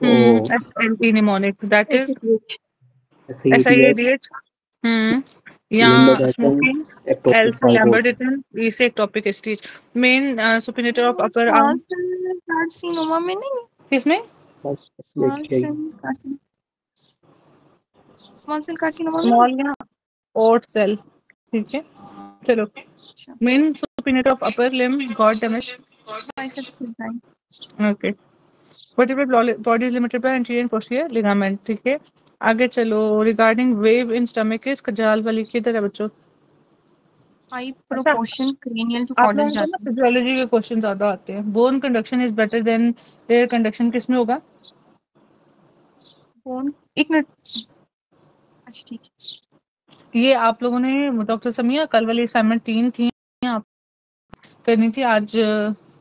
वो SLE mnemonic, that is SIADH, SIADH। या लिम्बोडार्टन, स्मोकिंग, एक्टोपिक एल्स थायराइड। लैम्बर्टिन, इसे ectopic stage. Main supinator of upper arm small cell carcinoma में नहीं, किसमें? स्मॉल सेल कार्सिनोमा में नहीं। स्मॉल या ओट सेल। ठीक है, चलो। Main supinator of upper limb got damage. Okay, vertebral body is limited by anterior and posterior ligament. ठीक है, आगे चलो। Regarding wave in stomach is, Cajal वाली किधर है बच्चों? हाई प्रोपोर्शन क्रेनियल टू आप कॉर्डल लोगों को ना जाती है। फिजियोलॉजी के क्वेश्चन ज्यादा आते हैं। Bone conduction is better than air conduction, किसमें होगा? बोन, एक मिनट, अच्छा ठीक है। ये आप लोगों ने डॉक्टर समिया कल वाली असाइनमेंट 3 थी आप करनी थी, आज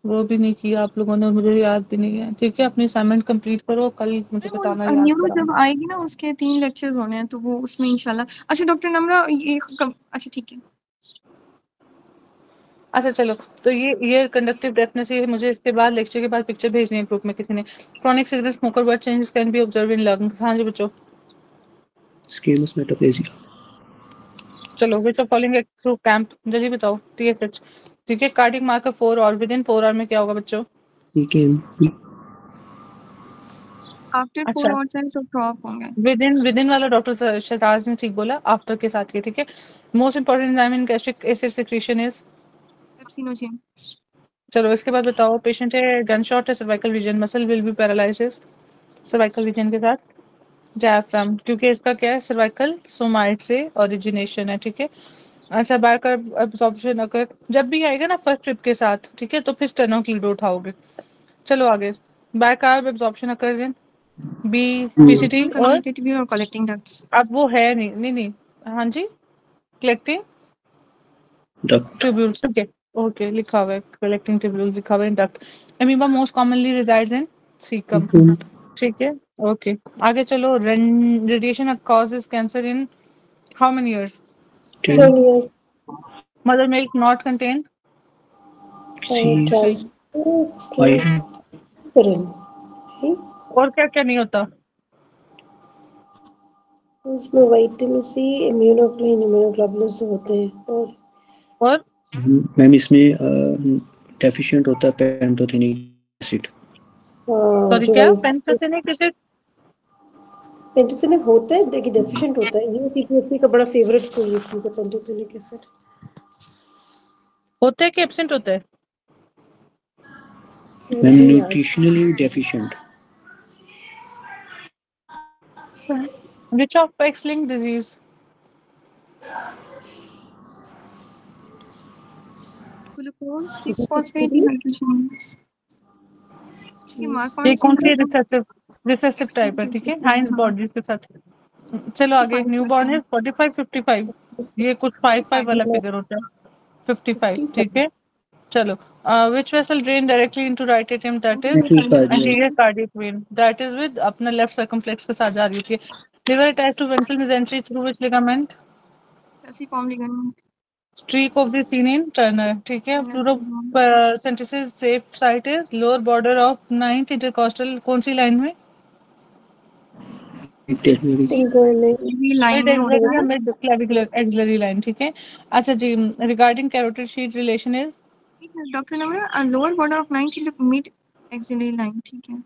वो भी नहीं किया आप लोगों ने, मुझे याद भी नहीं है। ठीक है, अपनी असाइनमेंट कंप्लीट करो, कल मुझे बताना याद न्यूरो कराना। जब आएगी ना उसके 3 लेक्चर्स होने हैं, तो वो उसमें इंशाल्लाह। अच्छा डॉक्टर नम्रा ये अच्छा ठीक है। अच्छा चलो, तो ये कंडक्टिव डेफनेस, ये मुझे इसके बाद लेक्चर के बाद पिक्चर भेजनी है ग्रुप में किसी ने। Chronic cigarette smoker what changes can be observe in lungs? हाँ जी बच्चों, स्क्वेमस मेटाप्लेजिया। चलो। Which of following through camp, जल्दी बताओ। TSH। ठीक है, कार्डियक मार्कर 4 और विद इन 4 आवर में क्या होगा बच्चों? CKM, आफ्टर 4 अच्छा आवर्स है तो ड्रॉप होंगे। विदिन वाला डॉक्टर शहजाज ने ठीक बोला, आफ्टर के साथ ये ठीक है। Most important enzyme in gastric acid secretion is, pepsinogen. चलो इसके बाद बताओ, पेशेंट है गन शॉट है, cervical region muscle will be paralysis, cervical region के साथ डायफ्राम, क्योंकि इसका क्या है, सर्वाइकल सोमाइट से ओरिजिनेशन है, ठीक है। अच्छा बायोकार्ब एब्जॉर्प्शन अगर जब भी आएगा ना फर्स्ट ट्रिप के साथ, ठीक है, तो फिर स्टेनोक्लीडो उठाओगे। चलो आगे, bicarb absorption occurs in B PCT और कम्युनिकेटिव और कलेक्टिंग डक्ट्स। अब वो है नहीं, हाँ जी, कलेक्टिंग डक्ट ट्यूब्यूल्स, ठीक है, ओके लिखा हुआ है, कलेक्टिंग ट्यूब्यूल्स लिखा हुआ है, duct. Amoeba most commonly resides इन सीकम, ठीक है, ओके। आगे चलो, radiation causes cancer in how many years, 10 10 years. Mother milk not contain, C's Skin iron Pearl, right? और क्या क्या नहीं होता, इसमें विटामिन सी, इम्यूनोग्लोबुलिन, इम्यूनोग्लोबुलिन्स होते हैं और मैम इसमें डेफिशिएंट होता है पैंटोथेनिक एसिड। सॉरी जो क्या, पेंटोथेनिक एसिड पेंटोथेनिक होता है लेकिन डेफिशिएंट होता है। ये पीटीएसडी का बड़ा फेवरेट कोई ये चीज है पेंटोथेनिक एसिड। होता है कि एब्सेंट होता है, ma'am nutritionally deficient. Which of X link disease, glucose 6 phosphate dehydrogenase. ये मार्क ये कौन सी कौन रिसेसिव टाइप है, ठीक है, हाइंस बॉडीज के साथ। चलो आगे, न्यू बॉर्न है 45 55, ये कुछ 55 वाला फिगर होता है, 55, ठीक है। चलो, which vessel drain directly into right atrium, that is anterior cardiac vein, that is with अपना left circumflex के साथ जा रही होती है। liver attached to ventral mesentery through which ligament, falciform ligament. streak of the seen in Turner, ठीक है। fluorocentesis safe site is lower border of 9th intercostal, कौन सी लाइन में, ये लाइन में होगा ना। मिड क्लेविकुलर एक्सिलरी लाइन, ठीक है। अच्छा जी, regarding carotid sheath relation is, doctor number lower border of 9 into mid axillary line, ठीक है।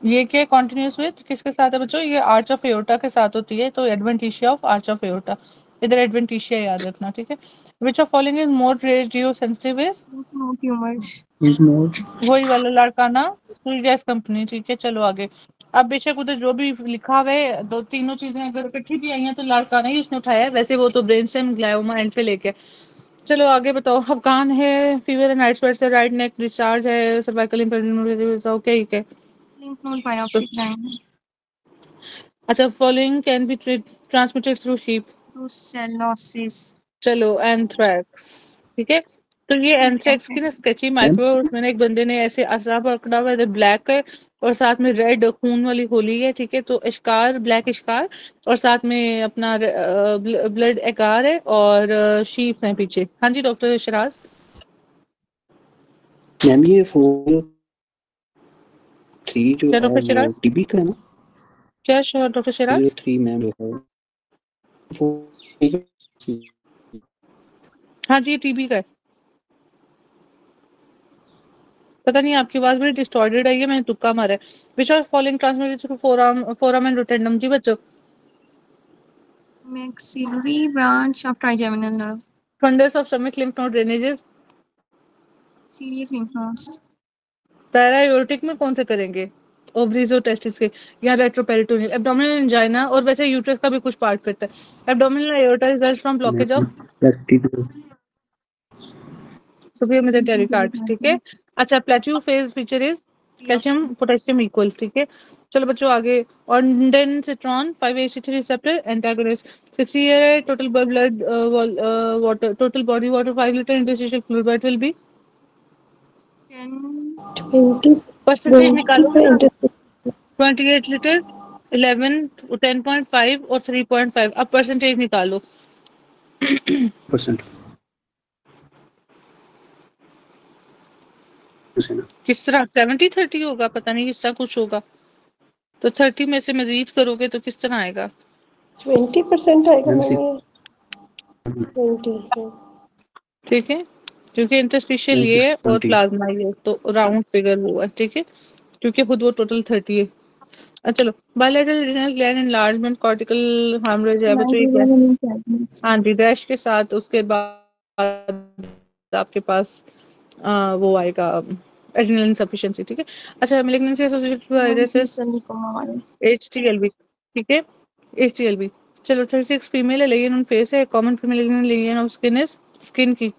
ये क्या कॉन्टिन्यूस विद किसके साथ है बच्चों, ये आर्च ऑफ एओर्टा के साथ होती है, तो adventitia of arch of aorta, इधर एडवेंटिशिया याद रखना, ठीक है। Which of following is more radio sensitive is, tumour. वही वाला लाड़काना स्कूल गैस कंपनी, ठीक है। चलो आगे, अब बेशक उधर जो भी लिखा हुआ है, दो तीनों चीजें अगर इकट्ठी भी आई हैं तो लाड़काना ही उसने उठाया है, वैसे वो तो ब्रेन स्टेम ग्लायोमा एंड पे लेके। चलो आगे बताओ, अफगान है, फीवर एंड नाइट स्वेट्स है, राइट नेक डिस्चार्ज है, सर्वाइकल इंफेक्शन, बताओ क्या ही क्या। Lymph node biopsy plan. अच्छा, following can be transmitted through sheep, brucellosis. चलो एंथ्रैक्स, ठीक है। तो ये एंथ्रैक्स की ना स्केची माइक्रो, उसमें एक बंदे ने ऐसे असला पकड़ा हुआ है, ब्लैक है और साथ में रेड खून वाली होली है, ठीक है। तो इश्कार, ब्लैक इश्कार, और साथ में अपना ब्लड एकार है, और शीप्स हैं पीछे। हाँ जी डॉक्टर शराज। मैम ये 4-3 जो क्या है डॉक्टर वो शराज, टीबी का है ना? क्या डॉक्टर शराज, 3 मैम जो है हाँ जी टीबी का है। पता नहीं आपकी आवाज बड़ी डिस्टॉर्टेड आई है, मैंने तुक्का मारा है। Which of following transmitted through forearm and rotundum, जी बच्चों। maxillary branch of trigeminal nerve। Fundus of stomach lymph node drainages, serious lymph nodes। Para aortic में कौन से करेंगे, ओवरीज और टेस्टिस के, या रेट्रोपेरिटोनियल, एब्डोमिनल एंजाइना, और वैसे यूट्रस का भी कुछ पार्ट करता है। Abdominal aorta results from blockage of superior mesentery card, ठीक है। अच्छा, plateau phase feature is calcium potassium equal, ठीक है। चलो बच्चों आगे, ondansetron 5-HT3 receptor antagonist, 60 year total blood water, total body water 5 litre, interstitial fluid that will be 20 percentage निकालो, 25 28 litre, 11, 10.5 और 3.5, अब परसेंटेज निकालो। परसेंट किस तरह 70-30 होगा, पता नहीं किस तरह कुछ होगा, तो 30 में से मजीद करोगे तो किस तरह आएगा, 20% आएगा मैम, 20। ठीक है, क्योंकि इंटरस्टिशियल ये है और प्लाज्मा ये, तो राउंड फिगर हुआ, ठीक है, क्योंकि खुद वो टोटल 30 है। चलो bilateral adrenal gland enlargement cortical haemorrhage है बच्चों, ये क्या है? हाँ जी, डैश के साथ उसके बाद आपके पास वो आएगा एड्रेनल इनसफिशिएंसी, ठीक है। अच्छा, मैलिग्नेंसी एसोसिएटेड वायरसेस HTLV, ठीक है, HTLV। चलो 36 फीमेल है, लेकिन उन फेस है कॉमन फीमेल लेकिन ऑफ स्किन इज स्किन की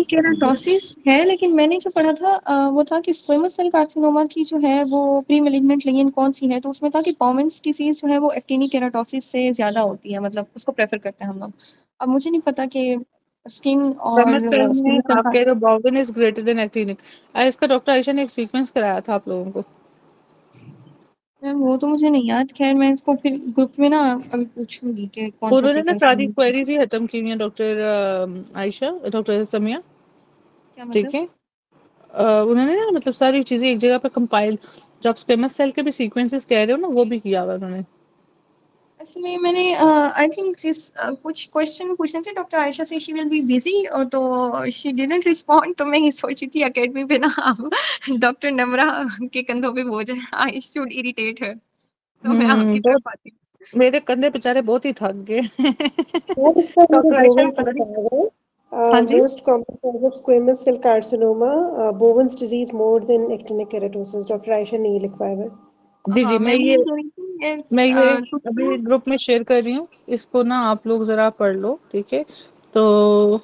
केराटोसिस है, लेकिन मैंने जो पढ़ा था वो था कि स्क्वेमस सेल कार्सिनोमा की जो है वो प्री मैलिग्नेंट लेगिन कौन सी है, तो उसमें था कि बॉवेन्स डिसीज जो है वो एक्टिनिक केराटोसिस से ज्यादा होती है, मतलब उसको प्रेफर करते हैं हम लोग। अब मुझे नहीं पता कि स्किन और स्क्वेमस सेल में आपके तो बॉवेन इज ग्रेटर देन एक्टिनिक। इसका डॉक्टर आयशा ने एक सीक्वेंस कराया था आप लोगों को। मैम वो तो मुझे नहीं याद, खैर मैं इसको फिर ग्रुप में ना अभी पूछूंगी कि कौन सा उन्होंने ना सीक्वेंस सारी क्वेरीज ही खत्म की हैं डॉक्टर आयशा, डॉक्टर समिया, क्या मतलब। ठीक है। उन्होंने ना मतलब सारी चीजें एक जगह पे कंपाइल, जो आप स्क्वेमस सेल के भी सीक्वेंसेस कह रहे हो ना, वो भी किया हुआ उन्होंने। इसमें मैंने आई थिंक कुछ क्वेश्चन पूछने थे डॉक्टर आयशा से, शी विल बी बिजी, तो शी डिडंट रिस्पॉन्ड, तो मैं ये सोची थी एकेडमी पे ना अब डॉक्टर नम्रा के कंधों पे बोझ है, आई शुड इरिटेट हर, तो मैं आपकी तरफ आती हूँ। मेरे कंधे बेचारे बहुत ही थक गए। डॉक्टर आयशा ने हाँ जी, most common cause of squamous cell carcinoma, Bowen's disease more than actinic keratosis. Doctor Ayesha ने ये लिखवाया है। जी हाँ जी, मैं भी कह रही थी मैं ये अभी ग्रुप में शेयर कर रही हूँ, इसको ना आप लोग जरा पढ़ लो, ठीक है। तो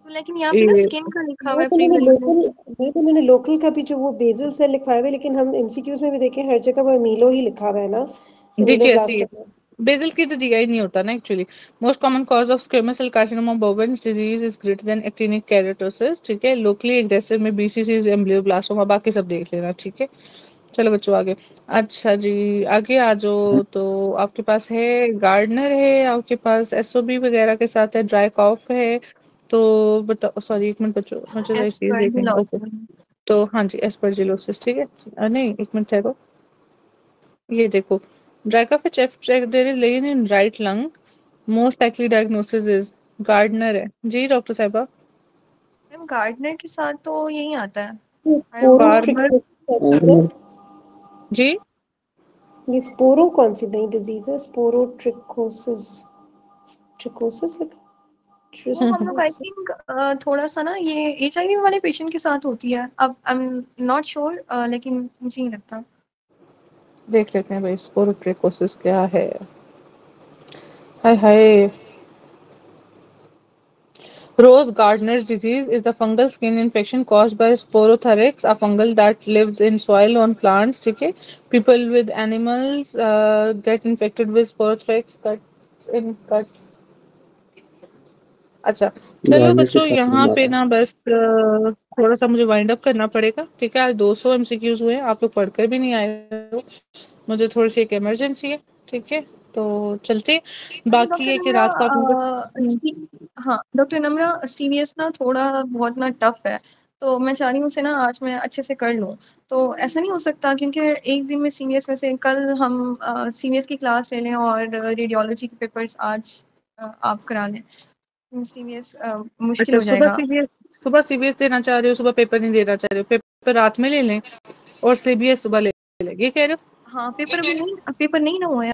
लेकिन यहाँ पे ना स्किन का लिखा हुआ है प्री मैंने लोकल का भी जो वो बेजल सेल लिखवाया हुआ है, लेकिन हम एमसीक्यूज में भी देखें हर जगह वो मीलो ही लिखा हुआ है ना, DGSE बेसिल की तो दिया ही नहीं होता ना actually. Most common cause of squamous cell carcinoma Bowen's disease is greater than actinic keratosis, ठीक है। लोकली एग्रेसिव में BCC एम्ब्लियोब्लास्टोमा, बाकी सब देख लेना, ठीक है। चलो बच्चों आगे। अच्छा जी, आगे आ जाओ। तो आपके पास है गार्डनर है, आपके पास SOB वगैरह के साथ है, ड्राई कॉफ है, तो बताओ। सॉरी एक मिनट बच्चों, मुझे एक चीज देखनी है। ओके, तो हाँ जी, एस्परजिलोसिस, ठीक है। नहीं एक मिनट ठहरो, ये देखो dry cough chest check there is lane in right lung, most likely diagnosis is Gardner है जी डॉक्टर साहिबा। मैम गार्डनर के साथ तो यही आता है जी। ये स्पोरो कौन सी नई डिजीज है? स्पोरोट्रिकोसिस, ट्रिकोसिस वो हम लोग आई थिंक थोड़ा सा ना ये HIV वाले पेशेंट के साथ होती है, अब आई एम नॉट श्योर, लेकिन मुझे नहीं लगता। देख लेते हैं भाई स्पोरोट्रिकोसिस क्या है। हाय हाय। Rose Gardner's disease is the fungal skin infection caused by Sporotharix, a fungal that lives in soil on plants. ठीक है, people with animals get infected with Sporotharix cuts in cuts. अच्छा चलो बच्चों, यहाँ पे ना बस थोड़ा सा मुझे वाइंड अप करना पड़ेगा, ठीक है। आज 200 MCQs हुए हैं, आप लोग पढ़कर भी नहीं आए हो, मुझे थोड़ी सी एक इमरजेंसी है, ठीक है। तो चलते, बाकी है कि रात को हाँ डॉक्टर नम्रा, CVS ना थोड़ा बहुत ना टफ है, तो मैं चाह रही हूँ उसे ना आज मैं अच्छे से कर लूँ। तो ऐसा नहीं हो सकता क्योंकि एक दिन में CVS में से कल हम CVS की क्लास ले लें और रेडियोलॉजी के पेपर्स आज आप करा लें, CVS मुश्किल अच्छा, हो जाएगा। सुबह CBS देना चाह रहे हो, सुबह पेपर नहीं देना चाह रहे हो, पेपर रात में ले लें और CBS सुबह ले लेंगे, कह रहे हो? हाँ पेपर नहीं ना हुआ है।